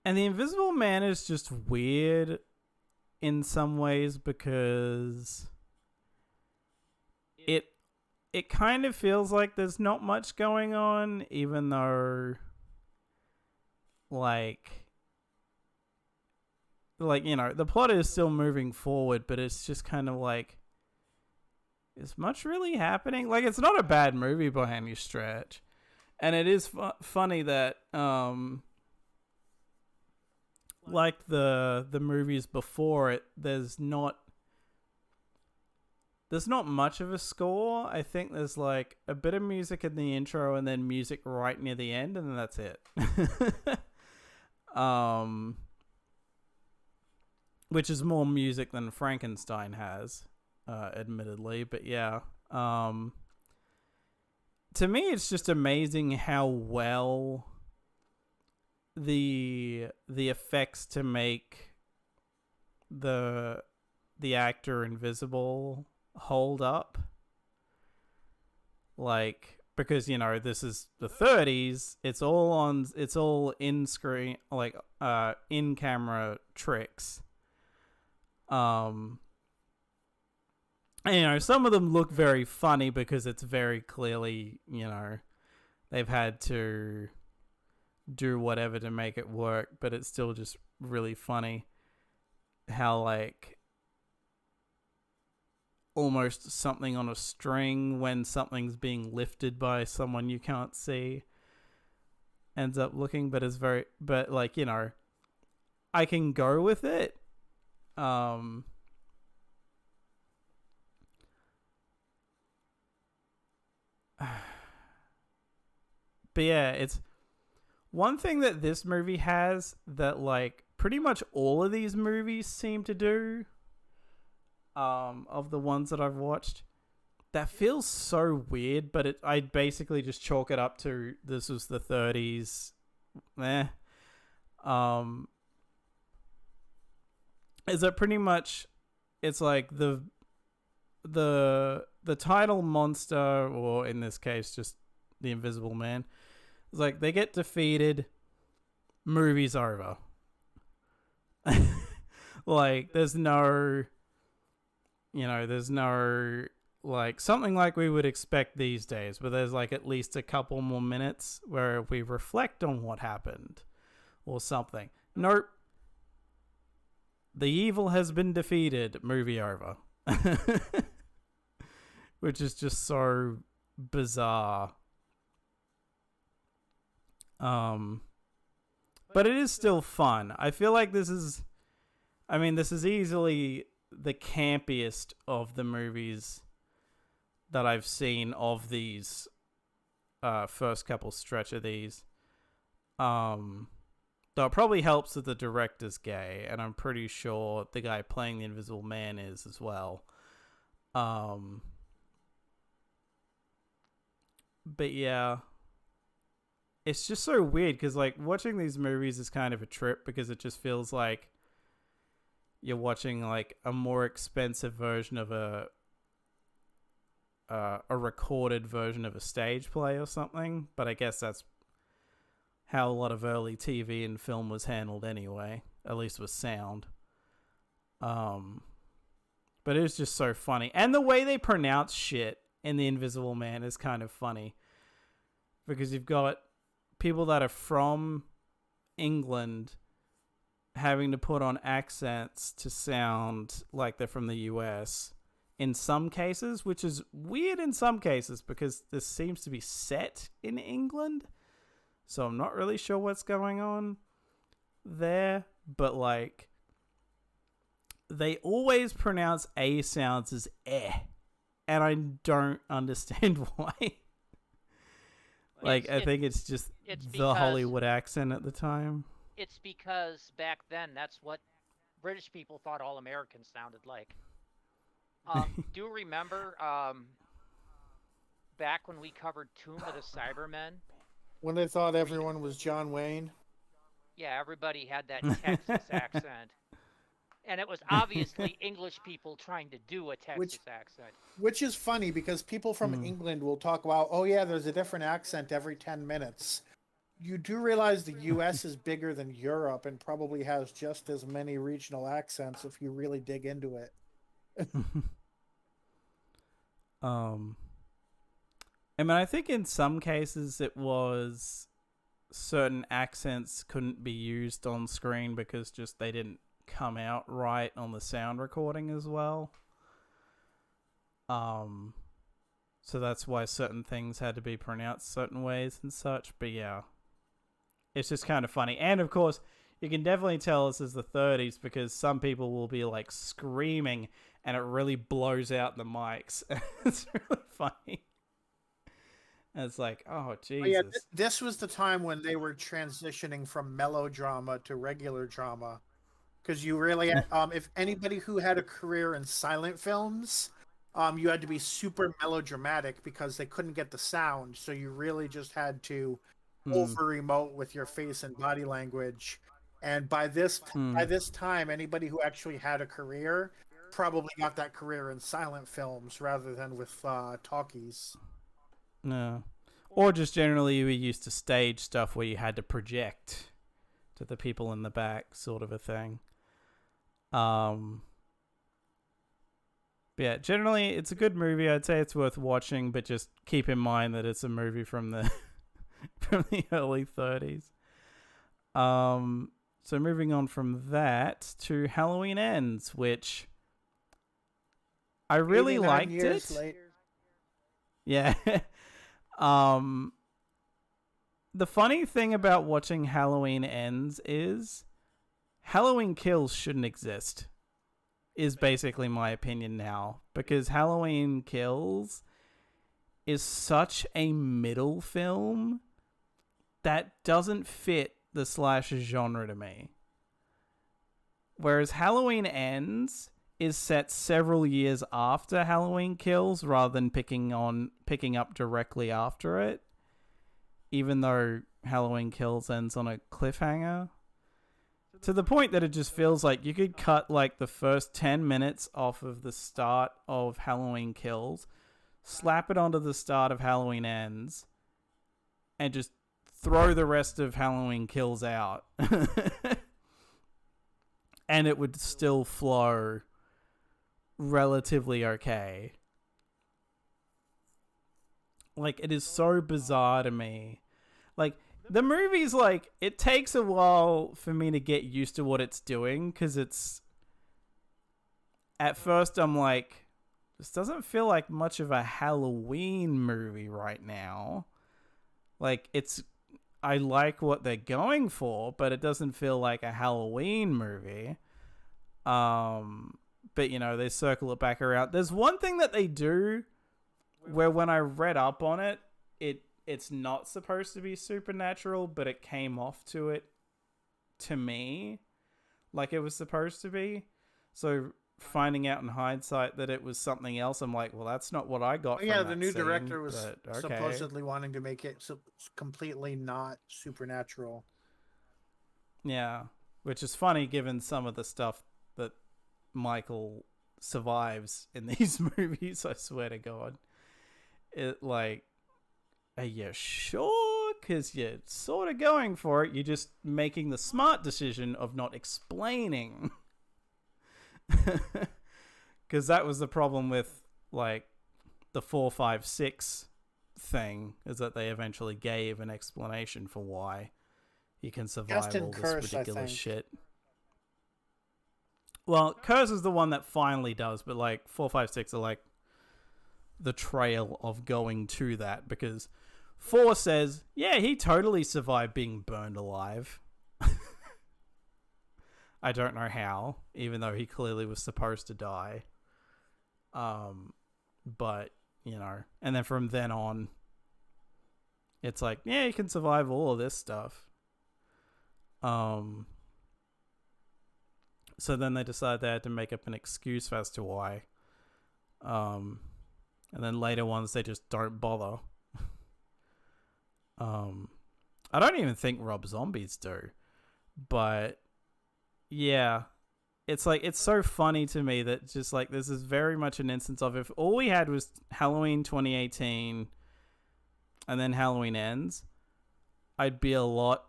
The Invisible Man is just weird in some ways because it kind of feels like there's not much going on, even though like the plot is still moving forward, but it's just kind of like, is much really happening? Like, it's not a bad movie by any stretch. And it is funny that like the movies before it, there's not much of a score. I think there's like a bit of music in the intro and then music right near the end, and then that's it. Which is more music than Frankenstein has, admittedly, but yeah. To me, it's just amazing how well the effects to make the actor invisible hold up. Like, because, you know, this is the 30s, it's all in screen, like in camera tricks. And, you know, some of them look very funny because it's very clearly, you know, they've had to do whatever to make it work, but it's still just really funny how, like, almost something on a string when something's being lifted by someone you can't see ends up looking, but like, you know, I can go with it. But yeah, it's one thing that this movie has that, like, pretty much all of these movies seem to do, of the ones that I've watched, that feels so weird, but I basically just chalk it up to this was the 30s. Is that pretty much, it's like the title monster, or in this case just the Invisible Man, it's like they get defeated, movie's over. Like, there's no, you know, there's no, like, something like we would expect these days, but there's, like, at least a couple more minutes where we reflect on what happened or something. Nope. The evil has been defeated, movie over. Which is just so bizarre. But it is still fun. I feel like this is easily the campiest of the movies that I've seen of these first couple stretch of these. Though it probably helps that the director's gay, and I'm pretty sure the guy playing the Invisible Man is as well. But yeah, it's just so weird because, like, watching these movies is kind of a trip because it just feels like you're watching, like, a more expensive version of a recorded version of a stage play or something. But I guess that's how a lot of early TV and film was handled anyway, at least with sound. But it was just so funny. And the way they pronounce shit in The Invisible Man is kind of funny. Because you've got people that are from England having to put on accents to sound like they're from the US in some cases, which is weird in some cases because this seems to be set in England. So I'm not really sure what's going on there. But, like, they always pronounce A sounds as eh. And I don't understand why. Like, I think it's just the Hollywood accent at the time. It's because back then, that's what British people thought all Americans sounded like. Do you remember back when we covered Tomb of the Cybermen? When they thought everyone was John Wayne? Yeah, everybody had that Texas accent. And it was obviously English people trying to do a Texas accent. Which is funny because people from England will talk about, oh yeah, there's a different accent every 10 minutes. You do realize the U.S. is bigger than Europe and probably has just as many regional accents if you really dig into it. I mean, I think in some cases it was certain accents couldn't be used on screen because just they didn't come out right on the sound recording as well. So that's why certain things had to be pronounced certain ways and such. But yeah, it's just kind of funny. And of course, you can definitely tell this is the 30s because some people will be like screaming and it really blows out the mics. It's really funny. And it's like, oh, Jesus. Yeah, this was the time when they were transitioning from melodrama to regular drama. Because you really, if anybody who had a career in silent films, you had to be super melodramatic because they couldn't get the sound. So you really just had to over emote with your face and body language. And by this time, anybody who actually had a career probably got that career in silent films rather than with talkies. No. Or just generally we used to stage stuff where you had to project to the people in the back, sort of a thing. Yeah, generally it's a good movie. I'd say it's worth watching, but just keep in mind that it's a movie from the from the early 30s. So moving on from that to Halloween Ends, which I really liked it. Later. Yeah. The funny thing about watching Halloween Ends is Halloween Kills shouldn't exist, is basically my opinion now, because Halloween Kills is such a middle film that doesn't fit the slasher genre to me. Whereas Halloween Ends is set several years after Halloween Kills rather than picking up directly after it, even though Halloween Kills ends on a cliffhanger, to the point that it just feels like you could cut like the first 10 minutes off of the start of Halloween Kills, slap it onto the start of Halloween Ends, and just throw the rest of Halloween Kills out. And it would still flow relatively okay. Like, it is so bizarre to me. Like, the movie's like, it takes a while for me to get used to what it's doing, because it's, at first I'm like, this doesn't feel like much of a Halloween movie right now. Like, I like what they're going for, but it doesn't feel like a Halloween movie. But, you know, they circle it back around. There's one thing that they do where when I read up on it, it's not supposed to be supernatural, but it came off to me like it was supposed to be. So finding out in hindsight that it was something else, I'm like, well, that's not what I got from the that new scene, director was but okay. supposedly wanting to make it completely not supernatural. Yeah, which is funny given some of the stuff that Michael survives in these movies, I swear to God. It, like, are you sure? Because you're sort of going for it. You're just making the smart decision of not explaining. Because that was the problem with, like, the 4, 5, 6 thing, is that they eventually gave an explanation for why he can survive all this ridiculous shit. Well, Curse is the one that finally does, but, like, 4, 5, 6 are, like, the trail of going to that, because 4 says, yeah, he totally survived being burned alive. I don't know how, even though he clearly was supposed to die. But, you know, and then from then on, it's like, yeah, you can survive all of this stuff. So then they decided they had to make up an excuse as to why. And then later ones, they just don't bother. I don't even think Rob Zombies do. But, yeah. It's like, it's so funny to me that just like, this is very much an instance of, if all we had was Halloween 2018 and then Halloween Ends, I'd be a lot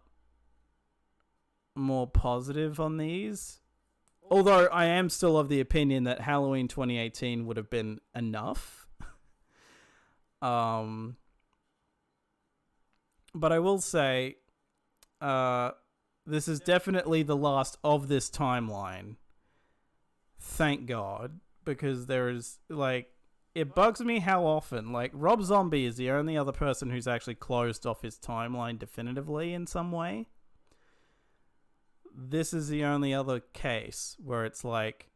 more positive on these. Although I am still of the opinion that Halloween 2018 would have been enough. But I will say, this is definitely the last of this timeline. Thank God. Because there is, like, it bugs me how often, like, Rob Zombie is the only other person who's actually closed off his timeline definitively in some way. This is the only other case where it's like,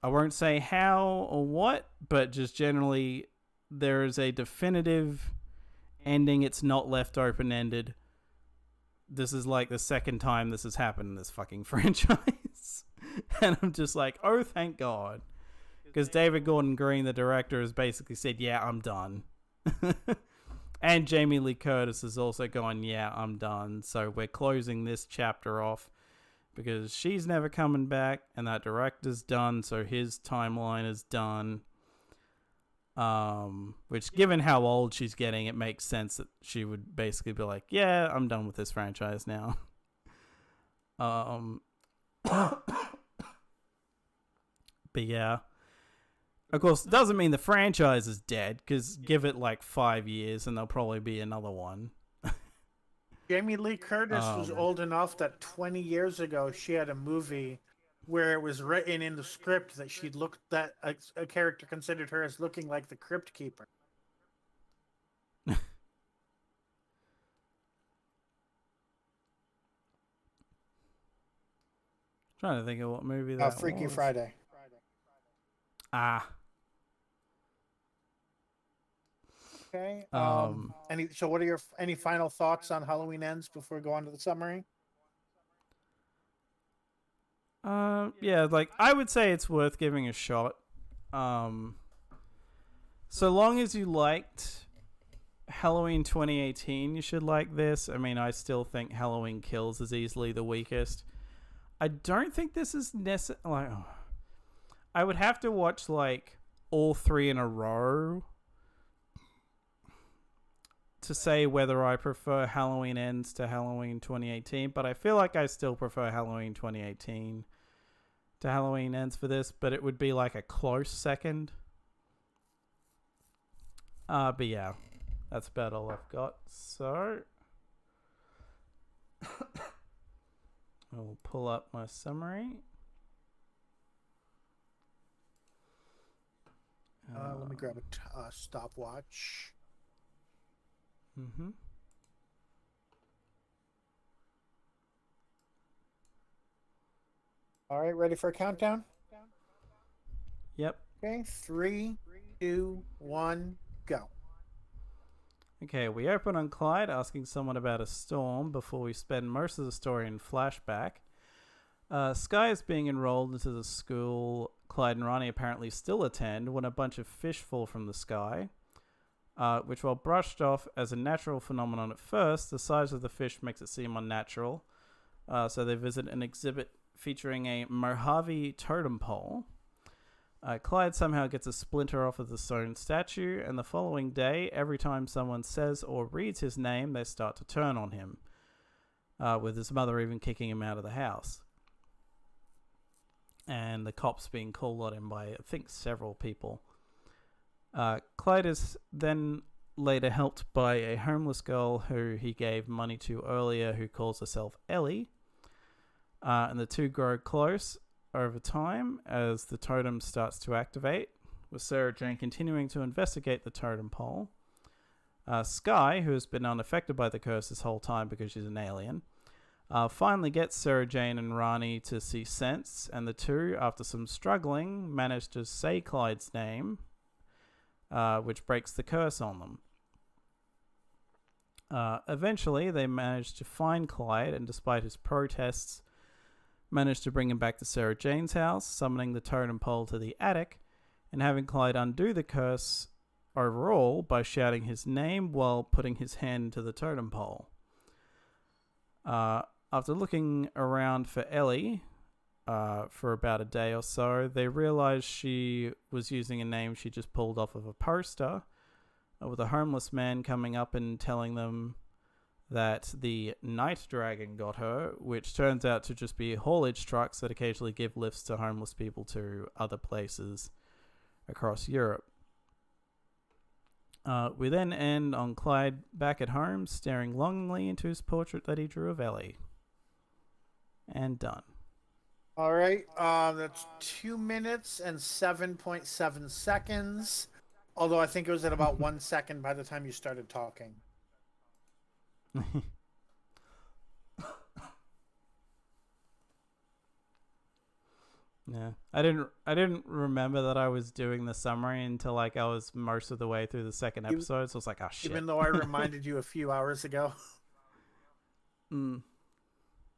I won't say how or what, but just generally there is a definitive ending. It's not left open-ended. This is like the second time this has happened in this fucking franchise. And I'm just like, oh, thank God. Because David Gordon Green, the director, has basically said, yeah, I'm done. And Jamie Lee Curtis is also going, yeah, I'm done. So we're closing this chapter off because she's never coming back, and that director's done, so his timeline is done. Which, given how old she's getting, it makes sense that she would basically be like, yeah, I'm done with this franchise now. But yeah. Of course, it doesn't mean the franchise is dead, because give it like 5 years and there'll probably be another one. Jamie Lee Curtis was old enough that 20 years ago she had a movie where it was written in the script that that a character considered her as looking like the Crypt Keeper. Trying to think of what movie that Freaky was. Friday. Ah. Okay. So what are your any final thoughts on Halloween Ends before we go on to the summary? Yeah, like, I would say it's worth giving a shot. So long as you liked Halloween 2018, you should like this. I mean, I still think Halloween Kills is easily the weakest. I don't think this is necessary. Like, I would have to watch like all three in a row to say whether I prefer Halloween Ends to Halloween 2018, but I feel like I still prefer Halloween 2018 to Halloween Ends for this, but it would be like a close second. But yeah, that's about all I've got. So I'll pull up my summary. Let me grab a stopwatch. Mm-hmm. All right, ready for a countdown? Yep. Okay, 3, 2, 1, go. Okay, we open on Clyde asking someone about a storm before we spend most of the story in flashback. Sky is being enrolled into the school Clyde and Ronnie apparently still attend when a bunch of fish fall from the sky, which, while brushed off as a natural phenomenon at first, the size of the fish makes it seem unnatural. So they visit an exhibit featuring a Mojave totem pole. Clyde somehow gets a splinter off of the stone statue, and the following day, every time someone says or reads his name, they start to turn on him, with his mother even kicking him out of the house. And the cops being called on him by, I think, several people. Clyde is then later helped by a homeless girl who he gave money to earlier, who calls herself Ellie. And the two grow close over time as the totem starts to activate, with Sarah Jane continuing to investigate the totem pole. Sky, who has been unaffected by the curse this whole time because she's an alien, finally gets Sarah Jane and Rani to see sense, and the two, after some struggling, manage to say Clyde's name, which breaks the curse on them. Eventually, they manage to find Clyde, and despite his protests, manage to bring him back to Sarah Jane's house, summoning the totem pole to the attic, and having Clyde undo the curse overall by shouting his name while putting his hand to the totem pole. After looking around for Ellie for about a day or so, they realize she was using a name she just pulled off of a poster, with a homeless man coming up and telling them that the night dragon got her, which turns out to just be haulage trucks that occasionally give lifts to homeless people to other places across Europe. We then end on Clyde back at home, staring longingly into his portrait that he drew of Ellie. And done. All right, that's 2 minutes and 7.7 seconds. Although I think it was at about 1 second by the time you started talking. Yeah, I didn't remember that I was doing the summary until like I was most of the way through the second episode. So I was like, oh shit. Even though I reminded you a few hours ago. Mm.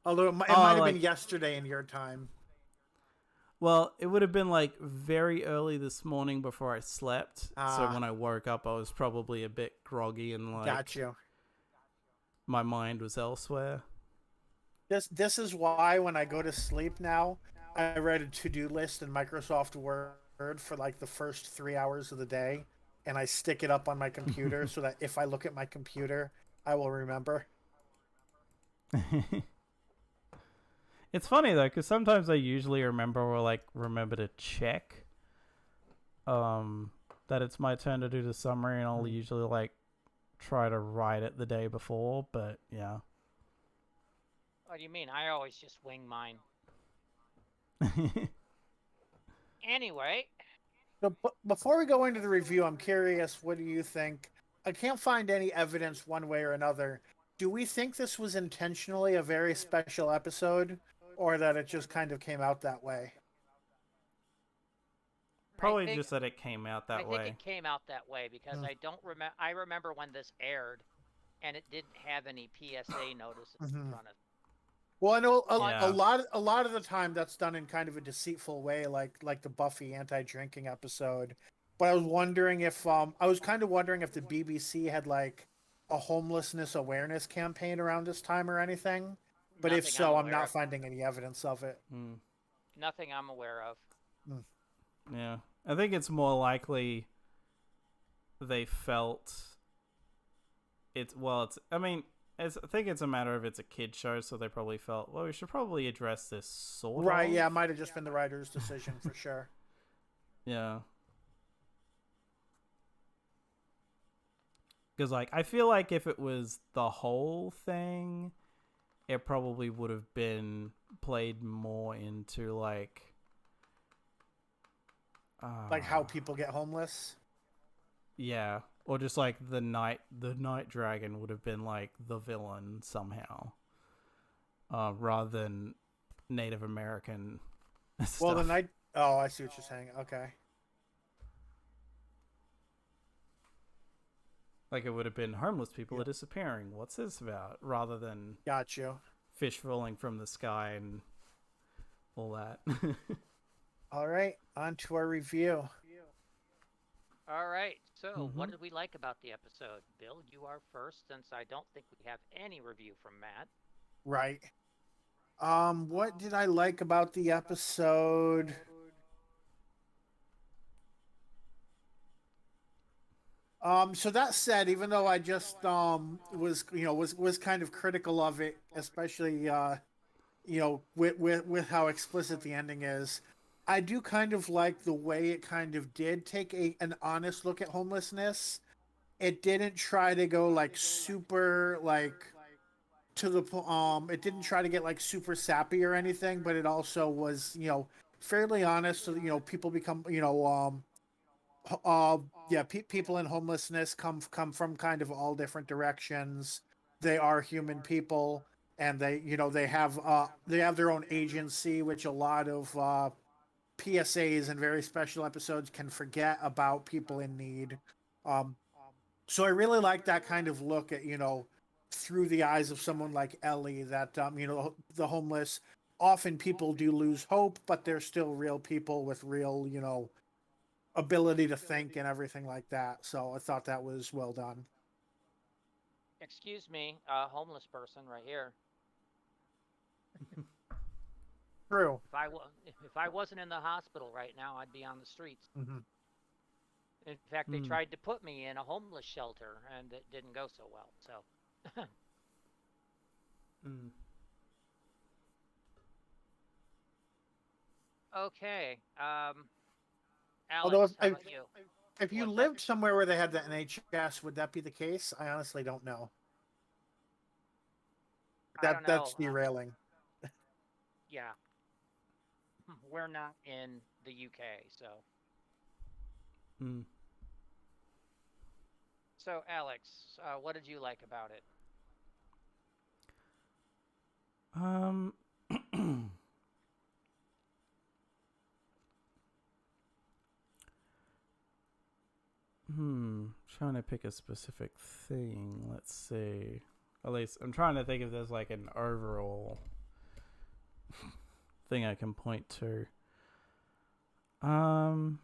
Although it might have been yesterday in your time. Well, it would have been like very early this morning before I slept. So Ah. when I woke up, I was probably a bit groggy and like Got you. my mind was elsewhere. This is why when I go to sleep now, I write a to-do list in Microsoft Word for like the first 3 hours of the day, and I stick it up on my computer so that if I look at my computer, I will remember. It's funny though, because sometimes I usually remember to check that it's my turn to do the summary, and I'll usually like try to write it the day before. But yeah. What do you mean? I always just wing mine. Anyway, So, before we go into the review, I'm curious, what do you think? I can't find any evidence one way or another. Do we think this was intentionally a very special episode, or that it just kind of came out that way? Probably think- just that it came out that I way. think it came out that way because Hmm. I don't remember. I remember when this aired, and it didn't have any PSA notices in front of it. Well, I know Yeah. a lot of the time that's done in kind of a deceitful way, like the Buffy anti-drinking episode. But I was wondering if the BBC had like a homelessness awareness campaign around this time or anything. But if Nothing so, I'm aware not of. finding any evidence of it. Mm. Nothing I'm aware of. Yeah. I think it's more likely they felt I think it's a matter of it's a kid show, so they probably felt, well, we should probably address this sort Right? of. Yeah, it might have just been the writer's decision for sure. Yeah. Because, like, I feel like if it was the whole thing, it probably would have been played more into, like... Like how people get homeless. Yeah. Or just, like, the night dragon would have been, like, the villain somehow. Rather than Native American stuff. Well, the night... Oh, I see what you're saying. Okay. Like, it would have been homeless people are disappearing. What's this about? Rather than Got you. fish falling from the sky and all that. All right, on to our review. All right. So, what did we like about the episode? Bill, you are first, since I don't think we have any review from Matt. Right. What did I like about the episode? So that said, even though I just was kind of critical of it, especially with how explicit the ending is, I do kind of like the way it kind of did take an honest look at homelessness. It didn't try to go like super like to the it didn't try to get like super sappy or anything, but it also was fairly honest. So people become people in homelessness come from kind of all different directions. They are human people, and they have their own agency, which a lot of PSAs and very special episodes can forget about people in need. So I really like that kind of look at through the eyes of someone like Ellie, that the homeless, often people do lose hope, but they're still real people with real ability to think and everything like that. So I thought that was well done. Excuse me, homeless person right here. True. If I wasn't in the hospital right now, I'd be on the streets. Mm-hmm. In fact, they tried to put me in a homeless shelter, and it didn't go so well. So, okay. Although Alex, how about you? if you What's lived somewhere where they had the NHS, would that be the case? I honestly don't know. I don't know. That's derailing. Yeah. We're not in the UK, so. So, Alex, what did you like about it? Trying to pick a specific thing. Let's see. At least I'm trying to think if there's like an overall thing I can point to. Um,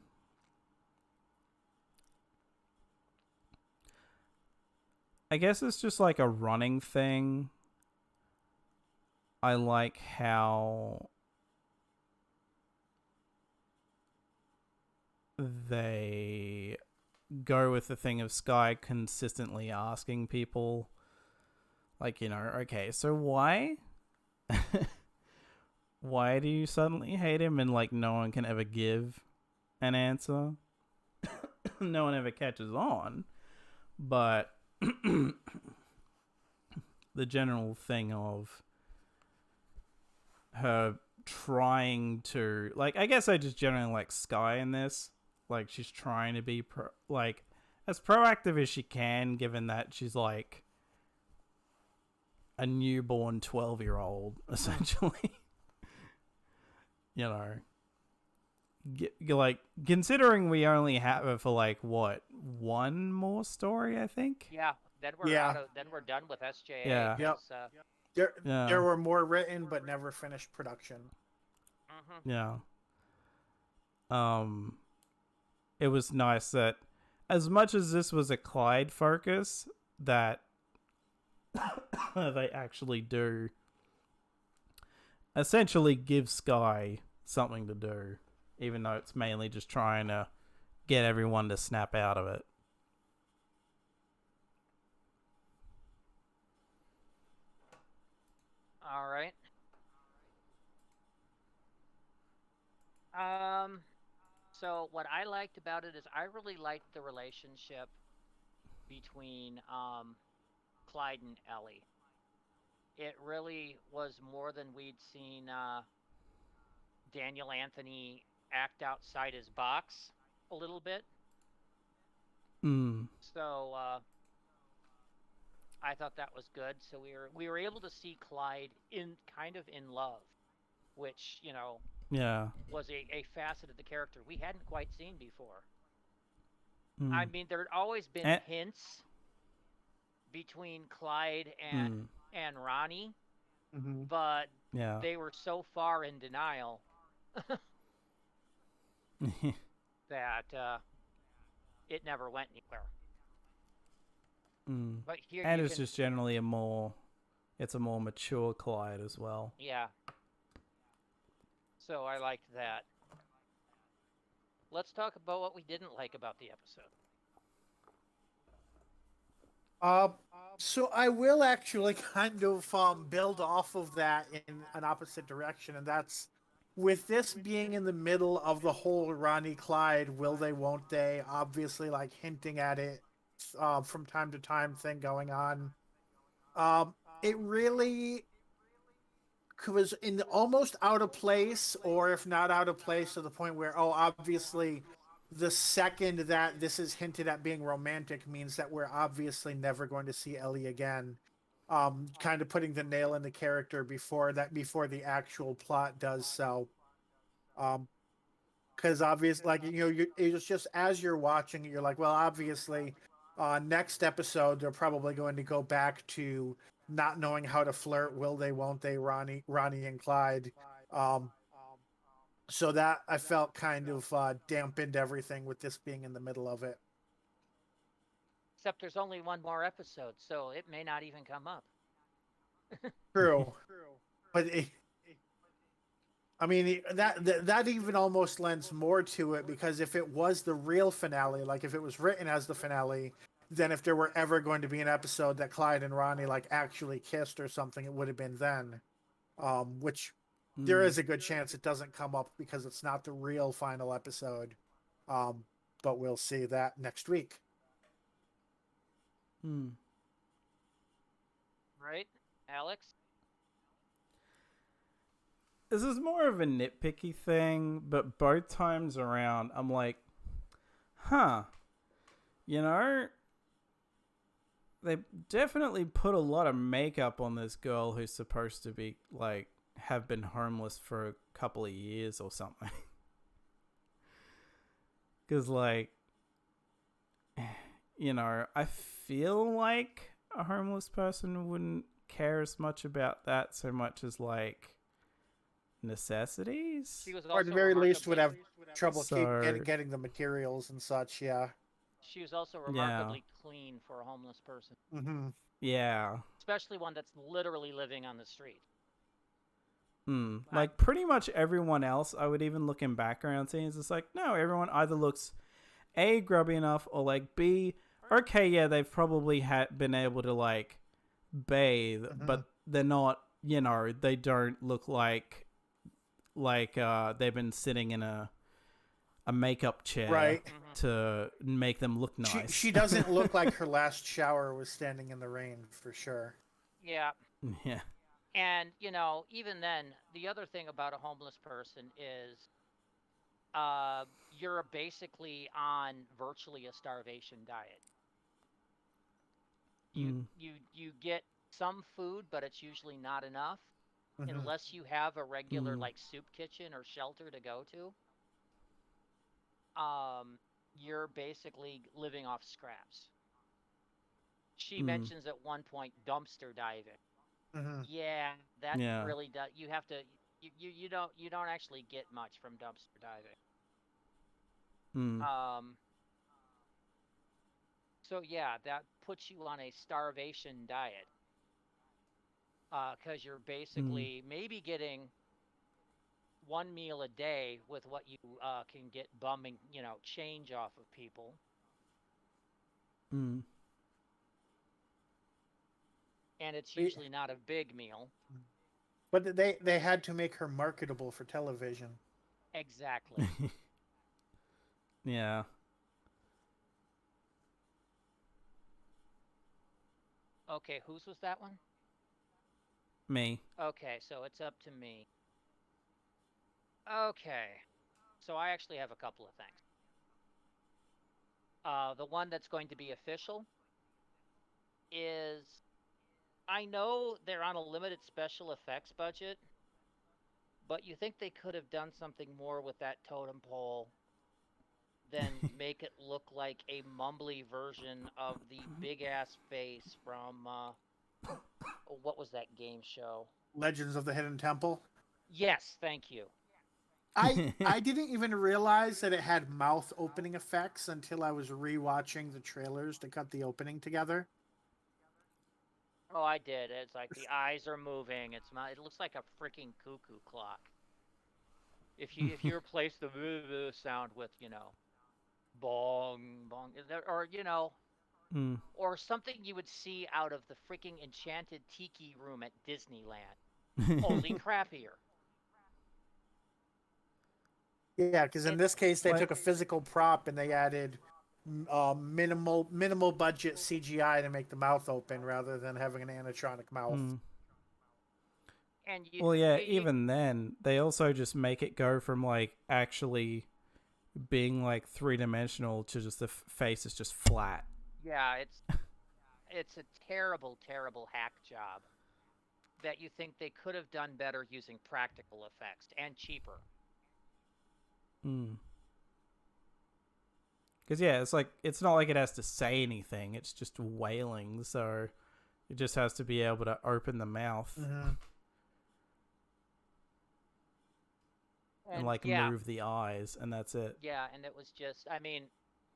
I guess it's just like a running thing. I like how they go with the thing of Sky consistently asking people, like, okay, so why? Why do you suddenly hate him? And, like, no one can ever give an answer. No one ever catches on. But the general thing of her trying to, like, I guess I just generally like Sky in this. Like, she's trying to be as proactive as she can, given that she's like a newborn 12-year-old essentially. Like, considering we only have her for like what, one more story, I think. Yeah. Then we're then we're done with SJA. Yeah. Yep. There were more written but never finished production. Yeah. It was nice that, as much as this was a Clyde focus, that they actually do essentially give Sky something to do, even though it's mainly just trying to get everyone to snap out of it. All right. So what I liked about it is I really liked the relationship between Clyde and Ellie. It really was more than we'd seen Daniel Anthony act outside his box a little bit. So I thought that was good. So we were able to see Clyde in love, which was a facet of the character we hadn't quite seen before. I mean, there'd always been hints between Clyde and Ronnie, but they were so far in denial that it never went anywhere. But here, and it's just generally a more mature Clyde as well. Yeah. So I liked that. Let's talk about what we didn't like about the episode. So I will actually kind of build off of that in an opposite direction, and that's with this being in the middle of the whole Ronnie Clyde will they won't they, obviously like hinting at it from time to time thing going on. It really was in almost out of place, or if not out of place, to the point where obviously the second that this is hinted at being romantic means that we're obviously never going to see Ellie again. Kind of putting the nail in the character before the actual plot does so. Because obviously, like, it's just as you're watching it, you're like, well, obviously, next episode they're probably going to go back to not knowing how to flirt. Will they? Won't they? Ronnie and Clyde. So that I felt kind of dampened everything with this being in the middle of it. Except there's only one more episode, so it may not even come up. True. But I mean, that even almost lends more to it, because if it was the real finale, like if it was written as the finale, then if there were ever going to be an episode that Clyde and Ronnie like actually kissed or something, it would have been then. Which there is a good chance it doesn't come up because it's not the real final episode. But we'll see that next week. Right, Alex? This is more of a nitpicky thing, but both times around, I'm like, they definitely put a lot of makeup on this girl who's supposed to be, like, have been homeless for a couple of years or something. Because, like, I feel like a homeless person wouldn't care as much about that so much as, like, necessities. She was Or at also the very least would have remarkably trouble So- getting the materials and such. Yeah. she was also Yeah. remarkably clean for a homeless person, Mm-hmm. Yeah. especially one that's literally living on the street. Like pretty much everyone else, I would even look in background scenes. It's like, no, everyone either looks A, grubby enough, or like B, okay, yeah, they've probably been able to like bathe, but they're not, they don't look like they've been sitting in a makeup chair Right. to make them look nice. She doesn't look like her last shower was standing in the rain for sure. Yeah. Yeah. And, even then, the other thing about a homeless person is you're basically on virtually a starvation diet. You get some food, but it's usually not enough unless you have a regular like soup kitchen or shelter to go to. You're basically living off scraps. She mentions at one point dumpster diving. Yeah, that Yeah. really does. You have to. You don't actually get much from dumpster diving. So yeah, that puts you on a starvation diet. Because you're basically maybe getting one meal a day with what you can get bumming, change off of people. And it's usually not a big meal. But they had to make her marketable for television. Exactly. Yeah. Okay, whose was that one? Me. Okay, so it's up to me. Okay, so I actually have a couple of things. The one that's going to be official is, I know they're on a limited special effects budget, but you think they could have done something more with that totem pole than make it look like a mumbly version of the big-ass face from, what was that game show? Legends of the Hidden Temple. Yes, thank you. I didn't even realize that it had mouth opening effects until I was rewatching the trailers to cut the opening together. Oh, I did. It's like the eyes are moving. It looks like a freaking cuckoo clock. If you replace the sound with, bong bong, or or something you would see out of the freaking enchanted tiki room at Disneyland, only crappier. Yeah, because in this case they took a physical prop and they added minimal budget CGI to make the mouth open rather than having an animatronic mouth. And even then, they also just make it go from like actually being like 3-dimensional to just the face is just flat. Yeah, it's a terrible, terrible hack job that you think they could have done better using practical effects and cheaper. Because yeah, it's not like it has to say anything. It's just wailing, so it just has to be able to open the mouth and like move the eyes, and that's it. Yeah, and it was just, I mean,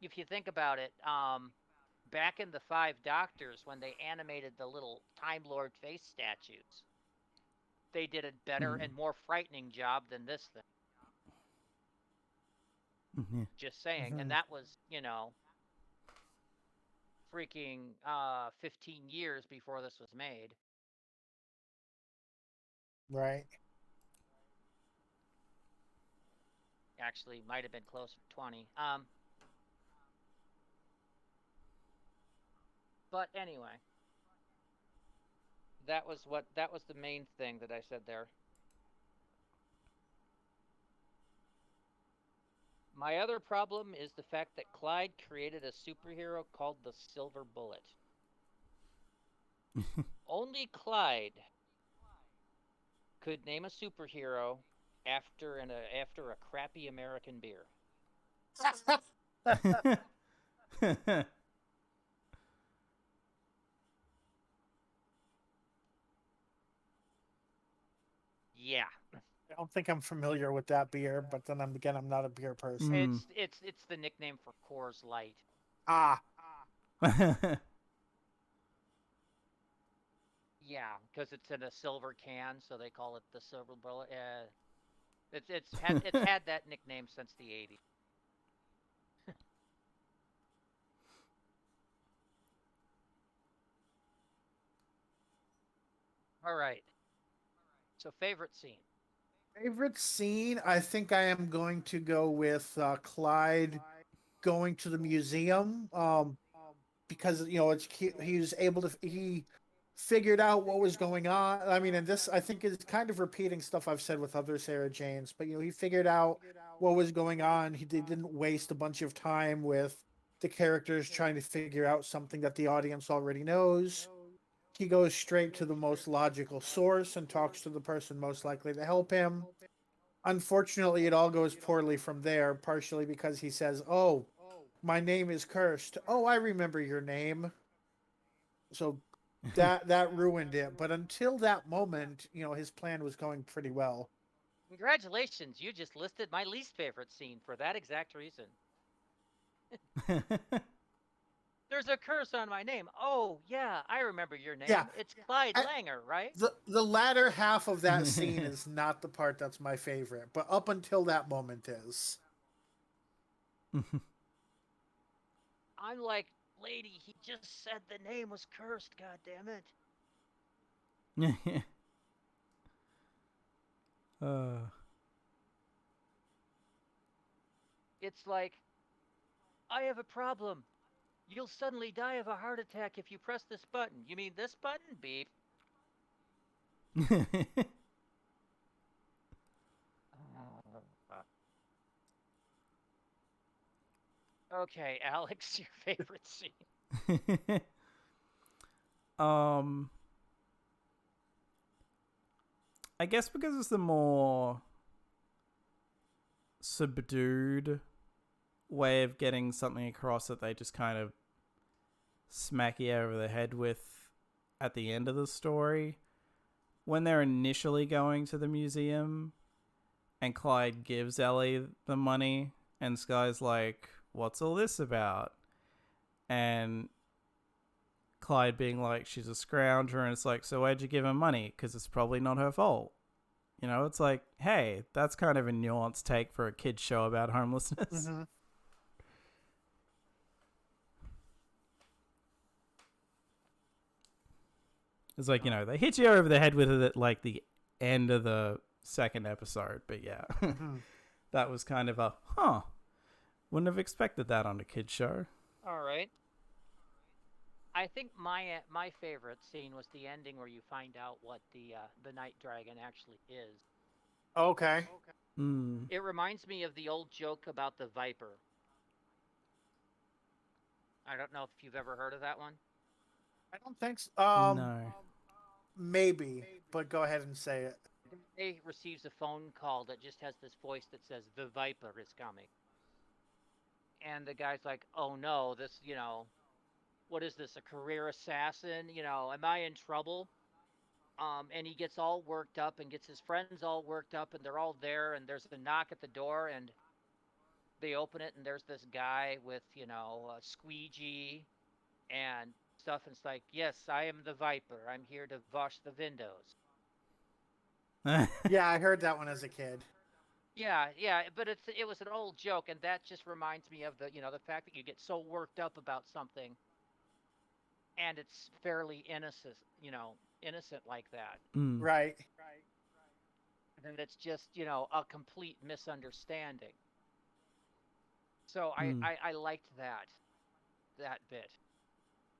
if you think about it, back in the Five Doctors when they animated the little Time Lord face statues, they did a better and more frightening job than this thing. Just saying. And that was, freaking 15 years before this was made. Right. Actually, might have been closer to 20. But anyway, that was the main thing that I said there. My other problem is the fact that Clyde created a superhero called the Silver Bullet. Only Clyde could name a superhero after a crappy American beer. Yeah. don't think I'm familiar with that beer, but then I'm not a beer person. Mm. It's the nickname for Coors Light. Ah, Yeah, because it's in a silver can, so they call it the silver bullet. It's had that nickname since the '80s. All right. So favorite scene. favorite scene? I think I am going to go with Clyde going to the museum. Because it's he was able to he figured out what was going on. I mean, and this I think is kind of repeating stuff I've said with other Sarah Janes, but he figured out what was going on. He didn't waste a bunch of time with the characters trying to figure out something that the audience already knows. He goes straight to the most logical source and talks to the person most likely to help him. Unfortunately, it all goes poorly from there, partially because he says, "Oh, my name is cursed. Oh, I remember your name." So that ruined it. But until that moment, his plan was going pretty well. Congratulations, you just listed my least favorite scene for that exact reason. There's a curse on my name. Oh, yeah, I remember your Yeah, name. It's Clyde I, Langer, right? the latter half of that scene is not the part that's my favorite, but up until that moment is. I'm like, lady, he just said the name was cursed, god damn it. uh, It's like, I have a problem. You'll suddenly die of a heart attack if you press this button. You mean this button? Beep. Okay, Alex, your favorite scene. um, I guess because it's the more subdued way of getting something across that they just kind of smack you over the head with at the end of the story. When they're initially going to the museum and Clyde gives Ellie the money and Sky's like, "What's all this about?" And Clyde being like, "She's a scrounger," and it's like, "So why'd you give her money? Because it's probably not her fault." It's like, hey, that's kind of a nuanced take for a kid's show about homelessness. Mm-hmm. It's like, they hit you over the head with it at like the end of the second episode. But yeah, Mm-hmm. that was kind of wouldn't have expected that on a kid's show. All right. I think my favorite scene was the ending where you find out what the night dragon actually is. Okay. Mm. It reminds me of the old joke about the viper. I don't know if you've ever heard of that one. I don't think so. No. Maybe, but go ahead and say it. He receives a phone call that just has this voice that says the viper is coming. And the guy's like, "Oh no, this, what is this, a career assassin? Am I in trouble?" And he gets all worked up and gets his friends all worked up, and they're all there, and there's a knock at the door, and they open it, and there's this guy with, a squeegee and stuff, and it's like, "Yes, I am the Viper. I'm here to wash the windows." Yeah, I heard that one as a kid. Yeah, yeah, but it was an old joke, and that just reminds me of the fact that you get so worked up about something, and it's fairly innocent, innocent like that. Mm. Right. And it's just, a complete misunderstanding. So I, Mm. I, I liked that bit.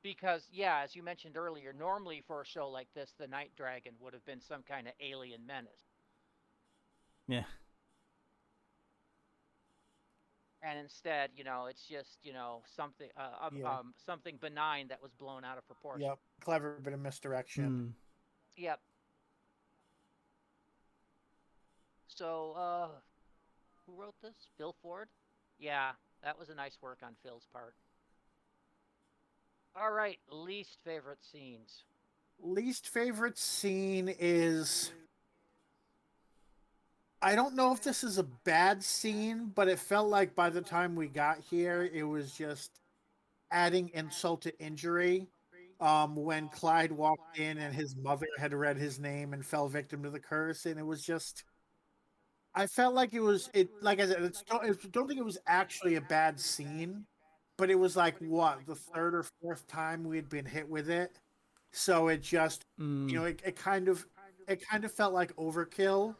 Because yeah, as you mentioned earlier, normally for a show like this, the Night Dragon would have been some kind of alien menace. Yeah. And instead, it's just, something Yeah. something benign that was blown out of proportion. Yep. Clever bit of misdirection. Mm. Yep. So who wrote this? Phil Ford? Yeah, that was a nice work on Phil's part. All right, least favorite scenes. Least favorite scene is I don't know if this is a bad scene, but it felt like by the time we got here, it was just adding insult to injury. When Clyde walked in and his mother had read his name and fell victim to the curse, and it was just, I felt like like I said, I don't think it was actually a bad scene, but it was like what, the third or fourth time we had been hit with it. So it just, Mm, it kind of felt like overkill.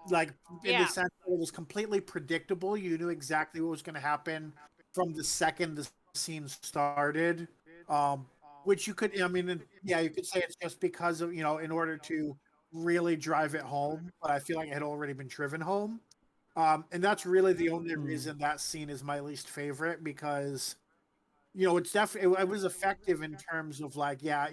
Like in the Yeah, sense that it was completely predictable. You knew exactly what was going to happen from the second the scene started. Um, which you could, I mean, yeah, you could say it's just because of, in order to really drive it home. But I feel like it had already been driven home. And that's really the only mm, reason that scene is my least favorite because it's definitely it was effective in terms of like, yeah,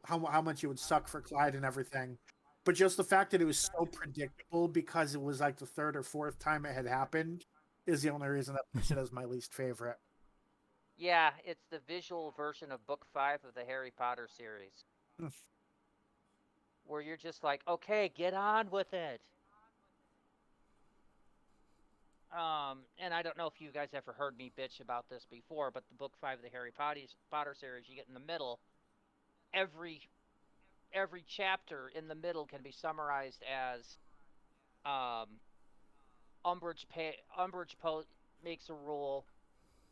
how much it would suck for Clyde and everything, but just the fact that it was so predictable because it was like the third or fourth time it had happened is the only reason that puts it as my least favorite. yeah, it's the visual version of Book 5 of the Harry Potter series, where you're just like, okay, get on with it. And I don't know if you guys ever heard me bitch about this before, but the Book 5 of the Potter series, you get in the middle, every every chapter in the middle can be summarized as um, makes a rule.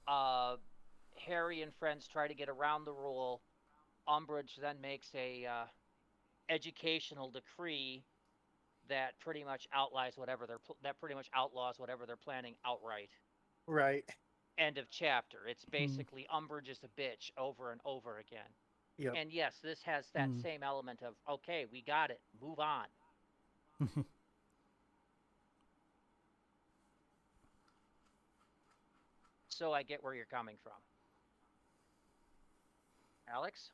Uh, Harry and friends try to get around the rule. Umbridge then makes a educational decree that pretty much outlaws whatever they're planning outright. Right. End of chapter. It's mm, basically Umbridge is a bitch over and over again. Yep. And yes, this has that mm. same element of okay, we got it, move on. So I get where you're coming from, Alex.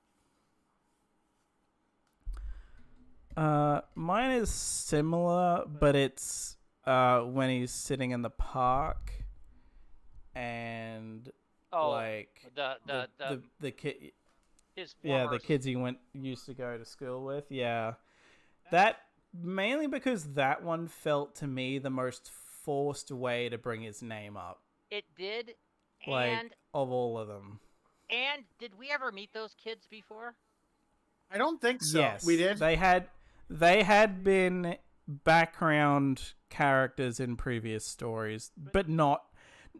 Mine is similar, but it's when he's sitting in the park and Oh, like the the the the the the kid, his yeah, former the kids he used to go to school with, yeah. That mainly because that one felt to me the most forced way to bring his name up, it did, like and of all of them. did we ever meet those kids before? I don't think so. We Yes, did. they had been background characters in previous stories, but not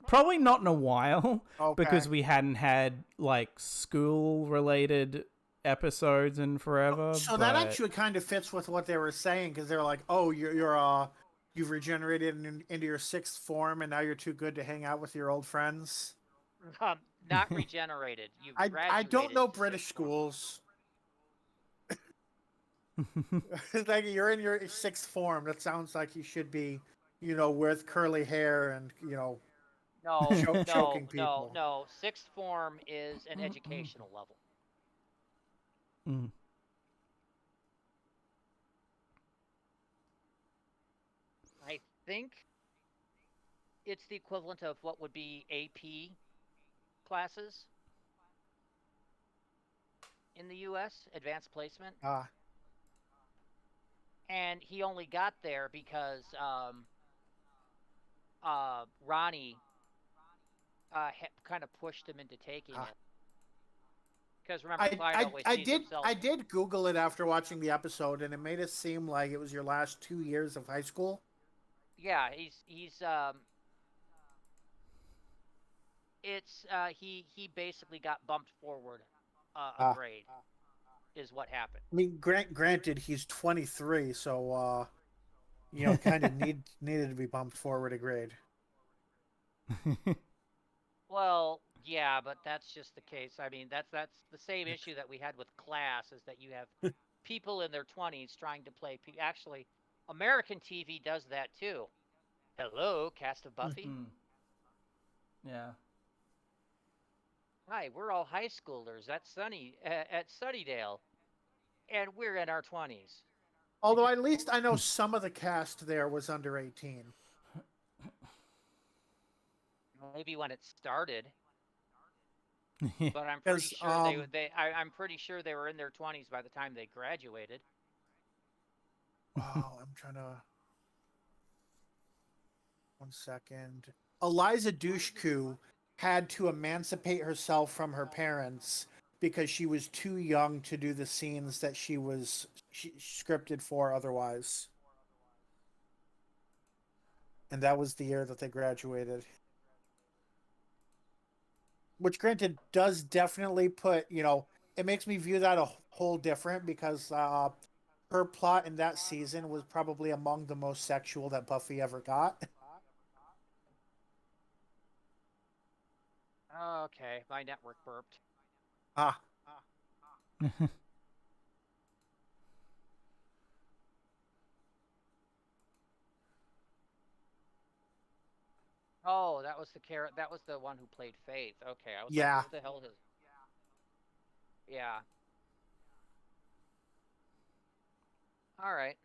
probably not in a while Okay. because we hadn't had like school related episodes in forever, So that but actually kind of fits with what they were saying because they were like, "Oh, you've regenerated into your sixth form, and now you're too good to hang out with your old friends." Not regenerated. You've I don't graduated know to British sixth form. schools. It's like you're in your sixth form. That sounds like you should be, with curly hair and No, no, choking no, people. no. Sixth form is an educational level. Mm. I think it's the equivalent of what would be AP classes in the US, advanced placement. Ah, And he only got there because Ronnie kind of pushed him into taking ah. it. Because remember, Clyde always sees himself. I did Google it after watching the episode, and it made it seem like it was your last 2 years of high school. Yeah, he's it's he basically got bumped forward a Ah, grade is what happened. I mean, granted, he's 23, so kind of needed to be bumped forward a grade. Well, yeah, but that's just the case. I mean, that's the same issue that we had with Class is that you have people in their 20s trying to play actually American TV does that too. Hello, cast of Buffy. Mm. Yeah. Hi, we're all high schoolers at Sunnydale, and we're in our 20s. Although at least I know some of the cast there was under 18. Maybe when it started, but I'm pretty Because sure I'm pretty sure they were in their 20s by the time they graduated. oh, I'm trying to. One second. Eliza Dushku had to emancipate herself from her parents because she was too young to do the scenes that she scripted for otherwise. And that was the year that they graduated. Which, granted, does definitely put, it makes me view that a whole different because her plot in that season was probably among the most sexual that Buffy ever got. Okay, my network burped. Ah, Oh, that was the That was the one who played Faith. Okay, I was like, yeah. who the hell is? Yeah. All right.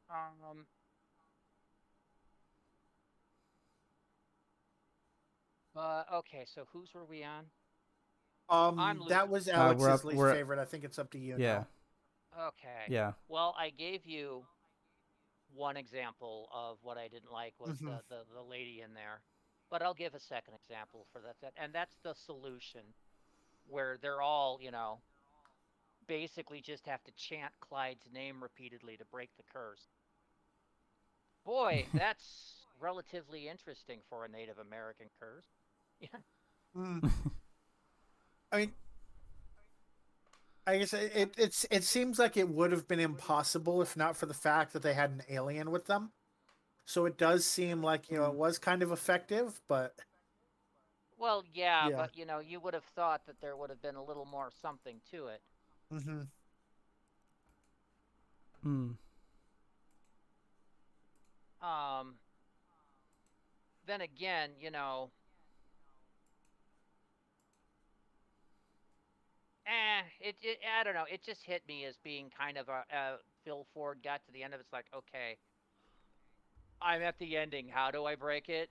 Um. Okay. So whose were we on? I'm That losing. was we're Alex's up. least We're favorite. I think it's up to you yeah, now. Okay. yeah. Well, I gave you one example of what I didn't like was Hmm. the lady in there, but I'll give a second example for that, and that's the solution where they're all, basically just have to chant Clyde's name repeatedly to break the curse. Boy, that's relatively interesting for a Native American curse. Yeah. Mm. I mean, I guess it seems like it would have been impossible if not for the fact that they had an alien with them. So it does seem like it was kind of effective, but Well, yeah, yeah. but you would have thought that there would have been a little more something to it. Hmm. Mm. Um, then again, I don't know. It just hit me as being kind of a Phil Ford got to the end of it's like, okay, I'm at the ending. How do I break it?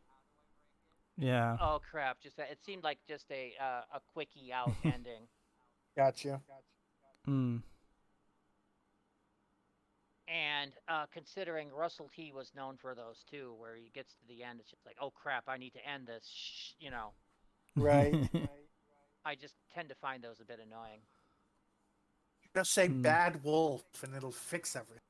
Yeah. Oh crap! It seemed like just a quickie out ending. Gotcha. Mm. And considering Russell T was known for those too, where he gets to the end, it's just like, oh crap, I need to end this. Right. I just tend to find those a bit annoying. Just say Mm. bad wolf and it'll fix everything.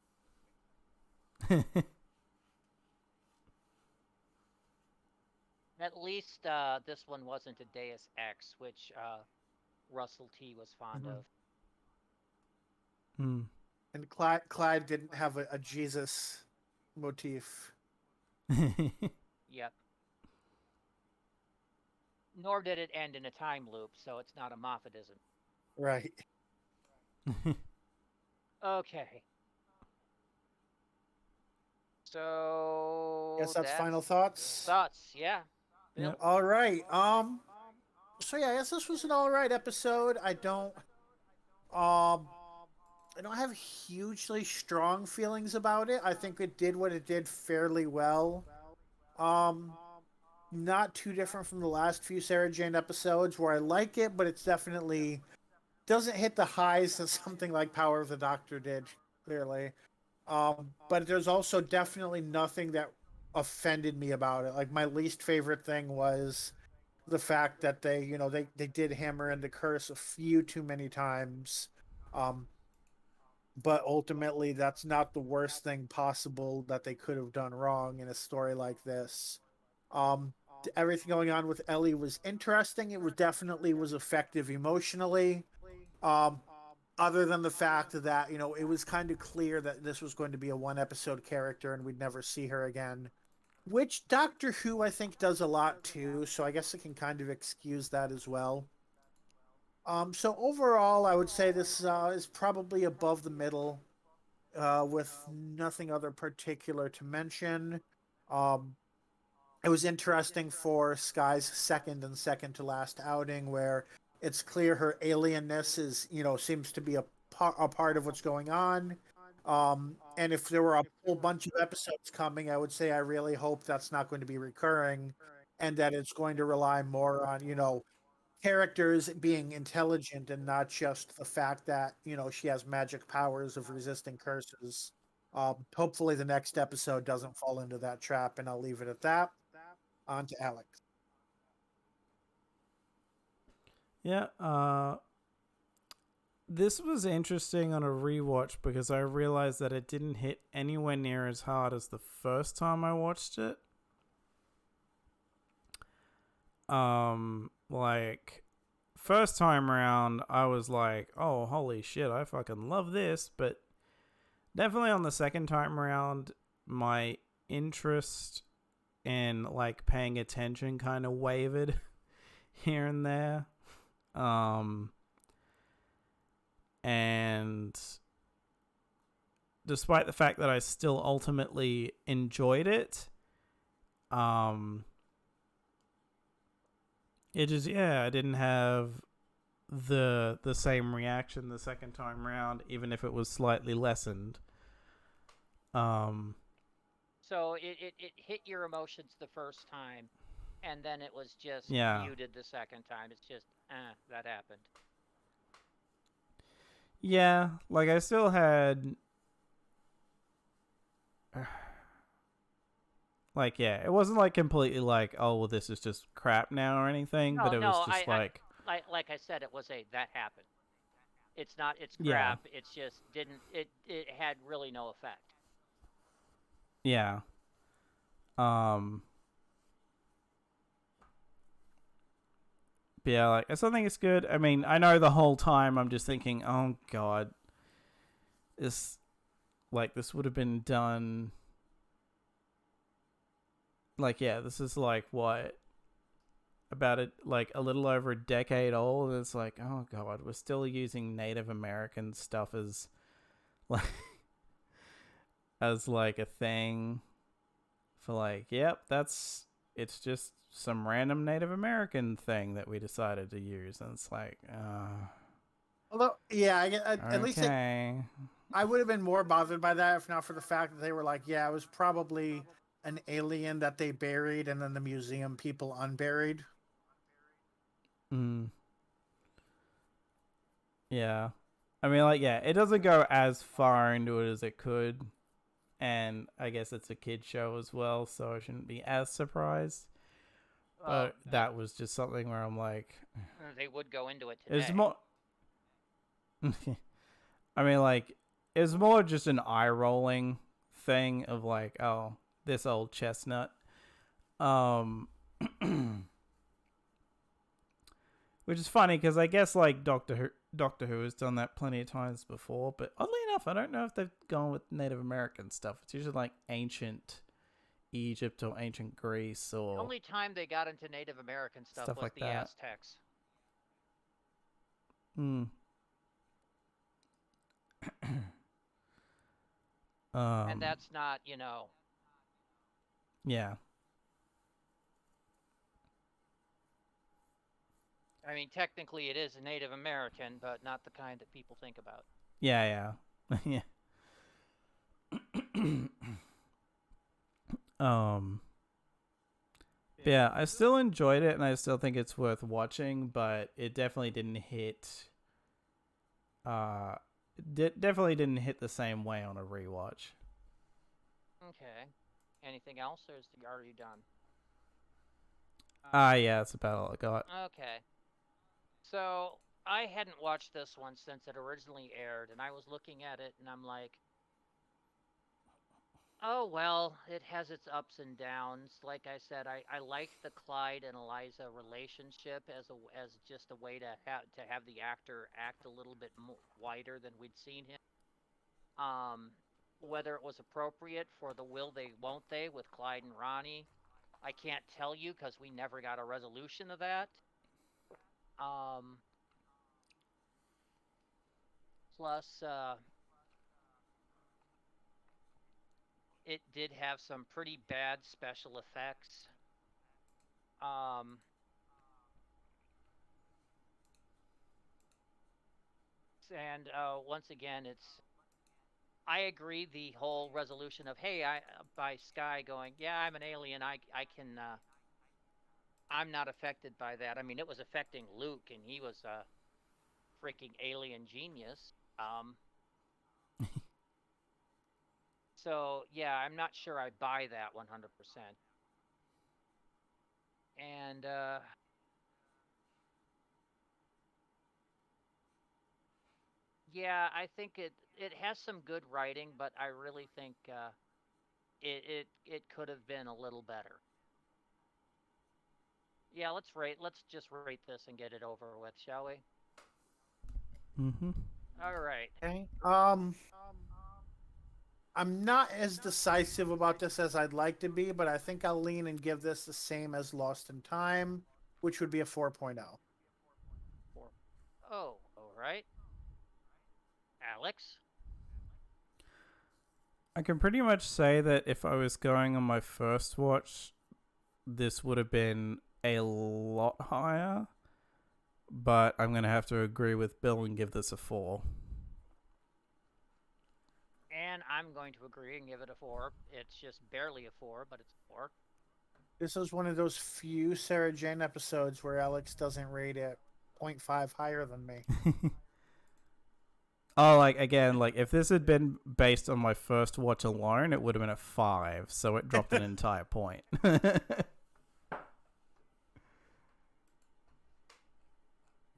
At least this one wasn't a Deus Ex, which Russell T was fond Hmm. of. Mm. And Clyde didn't have a Jesus motif. Yep. Nor did it end in a time loop, so it's not a Moffatism. Right. Okay. So Guess that's final that's thoughts. thoughts, yeah. Yep. Bill? All right. So yeah, I guess this was an all right episode. Um I don't have hugely strong feelings about it. I think it did what it did fairly well. Um Not too different from the last few Sarah Jane episodes where I like it, but it's definitely doesn't hit the highs that something like Power of the Doctor did, clearly. But there's also definitely nothing that offended me about it. Like my least favorite thing was the fact that they did hammer in the curse a few too many times. Um, but ultimately that's not the worst thing possible that they could have done wrong in a story like this. Um, Everything going on with Ellie was interesting. It was definitely was effective emotionally. Um, Other than the fact that it was kind of clear that this was going to be a one episode character and we'd never see her again, which Doctor Who I think does a lot too, so I guess I can kind of excuse that as well. So overall I would say this is probably above the middle, with nothing other particular to mention. um, it was interesting for Sky's second to last outing, where it's clear her alienness is, seems to be a part of what's going on. And if there were a whole bunch of episodes coming, I would say I really hope that's not going to be recurring, and that it's going to rely more on, characters being intelligent and not just the fact that, she has magic powers of resisting curses. Hopefully, the next episode doesn't fall into that trap, and I'll leave it at that. On to Alex. Yeah, this was interesting on a rewatch because I realized that it didn't hit anywhere near as hard as the first time I watched it. Like, first time around, I was like, oh, holy shit, I fucking love this. But definitely on the second time around, my interest in, like, paying attention kind of wavered here and there. And despite the fact that I still ultimately enjoyed it, it just, I didn't have the same reaction the second time round, even if it was slightly lessened. So it hit your emotions the first time, and then it was just muted the second time. It's just, that happened. Yeah, like I still had... Like, yeah, it wasn't like completely like, oh, well, this is just crap now or anything, but it was just like I said, it was that happened. It's not, it's crap. Yeah. It's just it had really no effect. Yeah. But yeah, like, I still think it's good. I mean, I know the whole time I'm just thinking, oh god, this would have been done. Like, yeah, this is like what, about it, like a little over a decade old. And it's like, oh god, we're still using Native American stuff as like a thing for like, yep, it's just some random Native American thing that we decided to use, and it's like, although, at least okay. I would have been more bothered by that if not for the fact that they were like, yeah, it was probably an alien that they buried and then the museum people unburied. Yeah. I mean, like, yeah, it doesn't go as far into it as it could. And I guess it's a kid's show as well, so I shouldn't be as surprised. But that was just something where I'm like... They would go into it today. It's more... I mean, like, it's more just an eye-rolling thing of like, oh, this old chestnut. Which is funny because I guess like Doctor Who has done that plenty of times before, but oddly enough, I don't know if they've gone with Native American stuff. It's usually like ancient Egypt or ancient Greece or... The only time they got into Native American stuff was like the Aztecs. And that's not, Yeah. I mean, technically it is a Native American, but not the kind that people think about. Yeah. Yeah. Yeah, I still enjoyed it, and I still think it's worth watching, but it definitely didn't hit... definitely didn't hit the same way on a rewatch. Okay. Anything else, or are you done? Yeah, that's about all I got. Okay. So, I hadn't watched this one since it originally aired, and I was looking at it, and I'm like, oh, well, it has its ups and downs. Like I said, I like the Clyde and Eliza relationship as just a way to have the actor act a little bit wider than we'd seen him. Whether it was appropriate for the will they, won't they with Clyde and Ronnie, I can't tell you because we never got a resolution of that. Plus, it did have some pretty bad special effects. And once again, I agree the whole resolution of, hey, by Sky going, yeah, I'm an alien, I can, I'm not affected by that. I mean, it was affecting Luke, and he was a freaking alien genius. So yeah, I'm not sure I buy that 100%. And yeah, I think it has some good writing, but I really think it could have been a little better. Yeah, let's just rate this and get it over with, shall we? Mm-hmm. All right. Okay. I'm not as decisive about this as I'd like to be, but I think I'll lean and give this the same as Lost in Time, which would be a 4.0. Four. Oh, all right. Alex. I can pretty much say that if I was going on my first watch, this would have been a lot higher. But I'm going to have to agree with Bill and give this a 4. And I'm going to agree and give it a 4. It's just barely a 4, but it's a 4. This is one of those few Sarah Jane episodes where Alex doesn't rate it 0.5 higher than me. Oh, like, again, like, if this had been based on my first watch alone, it would have been a 5, so it dropped an entire point.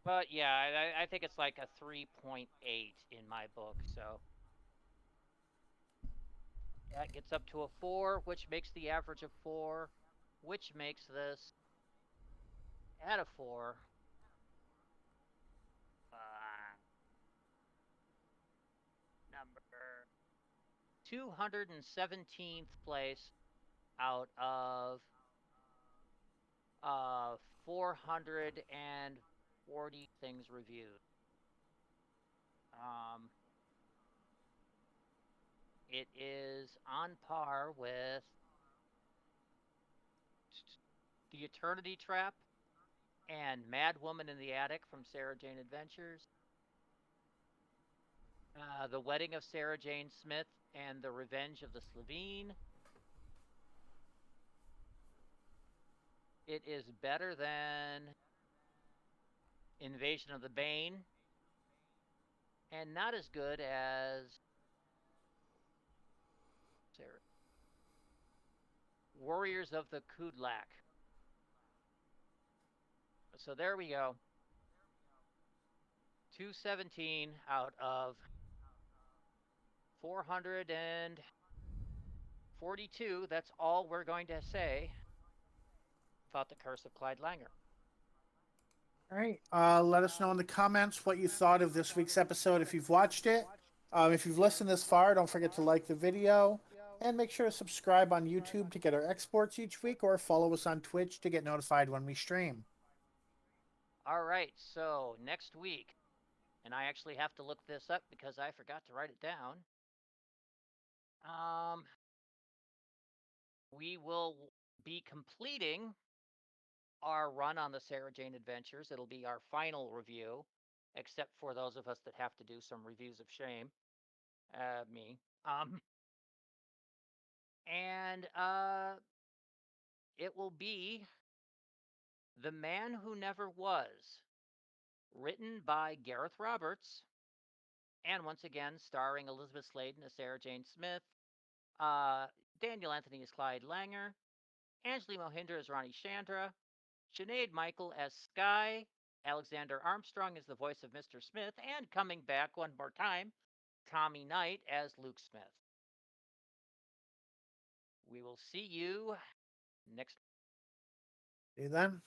But yeah, I think it's like a 3.8 in my book. So that gets up to a 4, which makes the average of 4, which makes this at a 4. Number 217th place out of 440 things reviewed. Um, it is on par with The Eternity Trap and Mad Woman in the Attic from Sarah Jane Adventures, The Wedding of Sarah Jane Smith and The Revenge of the Slevene. It is better than Invasion of the Bane and not as good as Sarah. Warriors of the Kudlak. So there we go. 217 out of 442. That's all we're going to say about the Curse of Clyde Langer. All right. Let us know in the comments what you thought of this week's episode if you've watched it. If you've listened this far, don't forget to like the video. And make sure to subscribe on YouTube to get our exports each week, or follow us on Twitch to get notified when we stream. All right, so next week, and I actually have to look this up because I forgot to write it down. We will be completing our run on the Sarah Jane Adventures. It'll be our final review, except for those of us that have to do some reviews of shame. Me. And it will be The Man Who Never Was, written by Gareth Roberts, and once again starring Elizabeth Sladen as Sarah Jane Smith, Daniel Anthony as Clyde Langer, Anjali Mohinder as Ronnie Chandra, Sinead Michael as Sky, Alexander Armstrong as the voice of Mr. Smith, and coming back one more time, Tommy Knight as Luke Smith. We will see you next. See you then.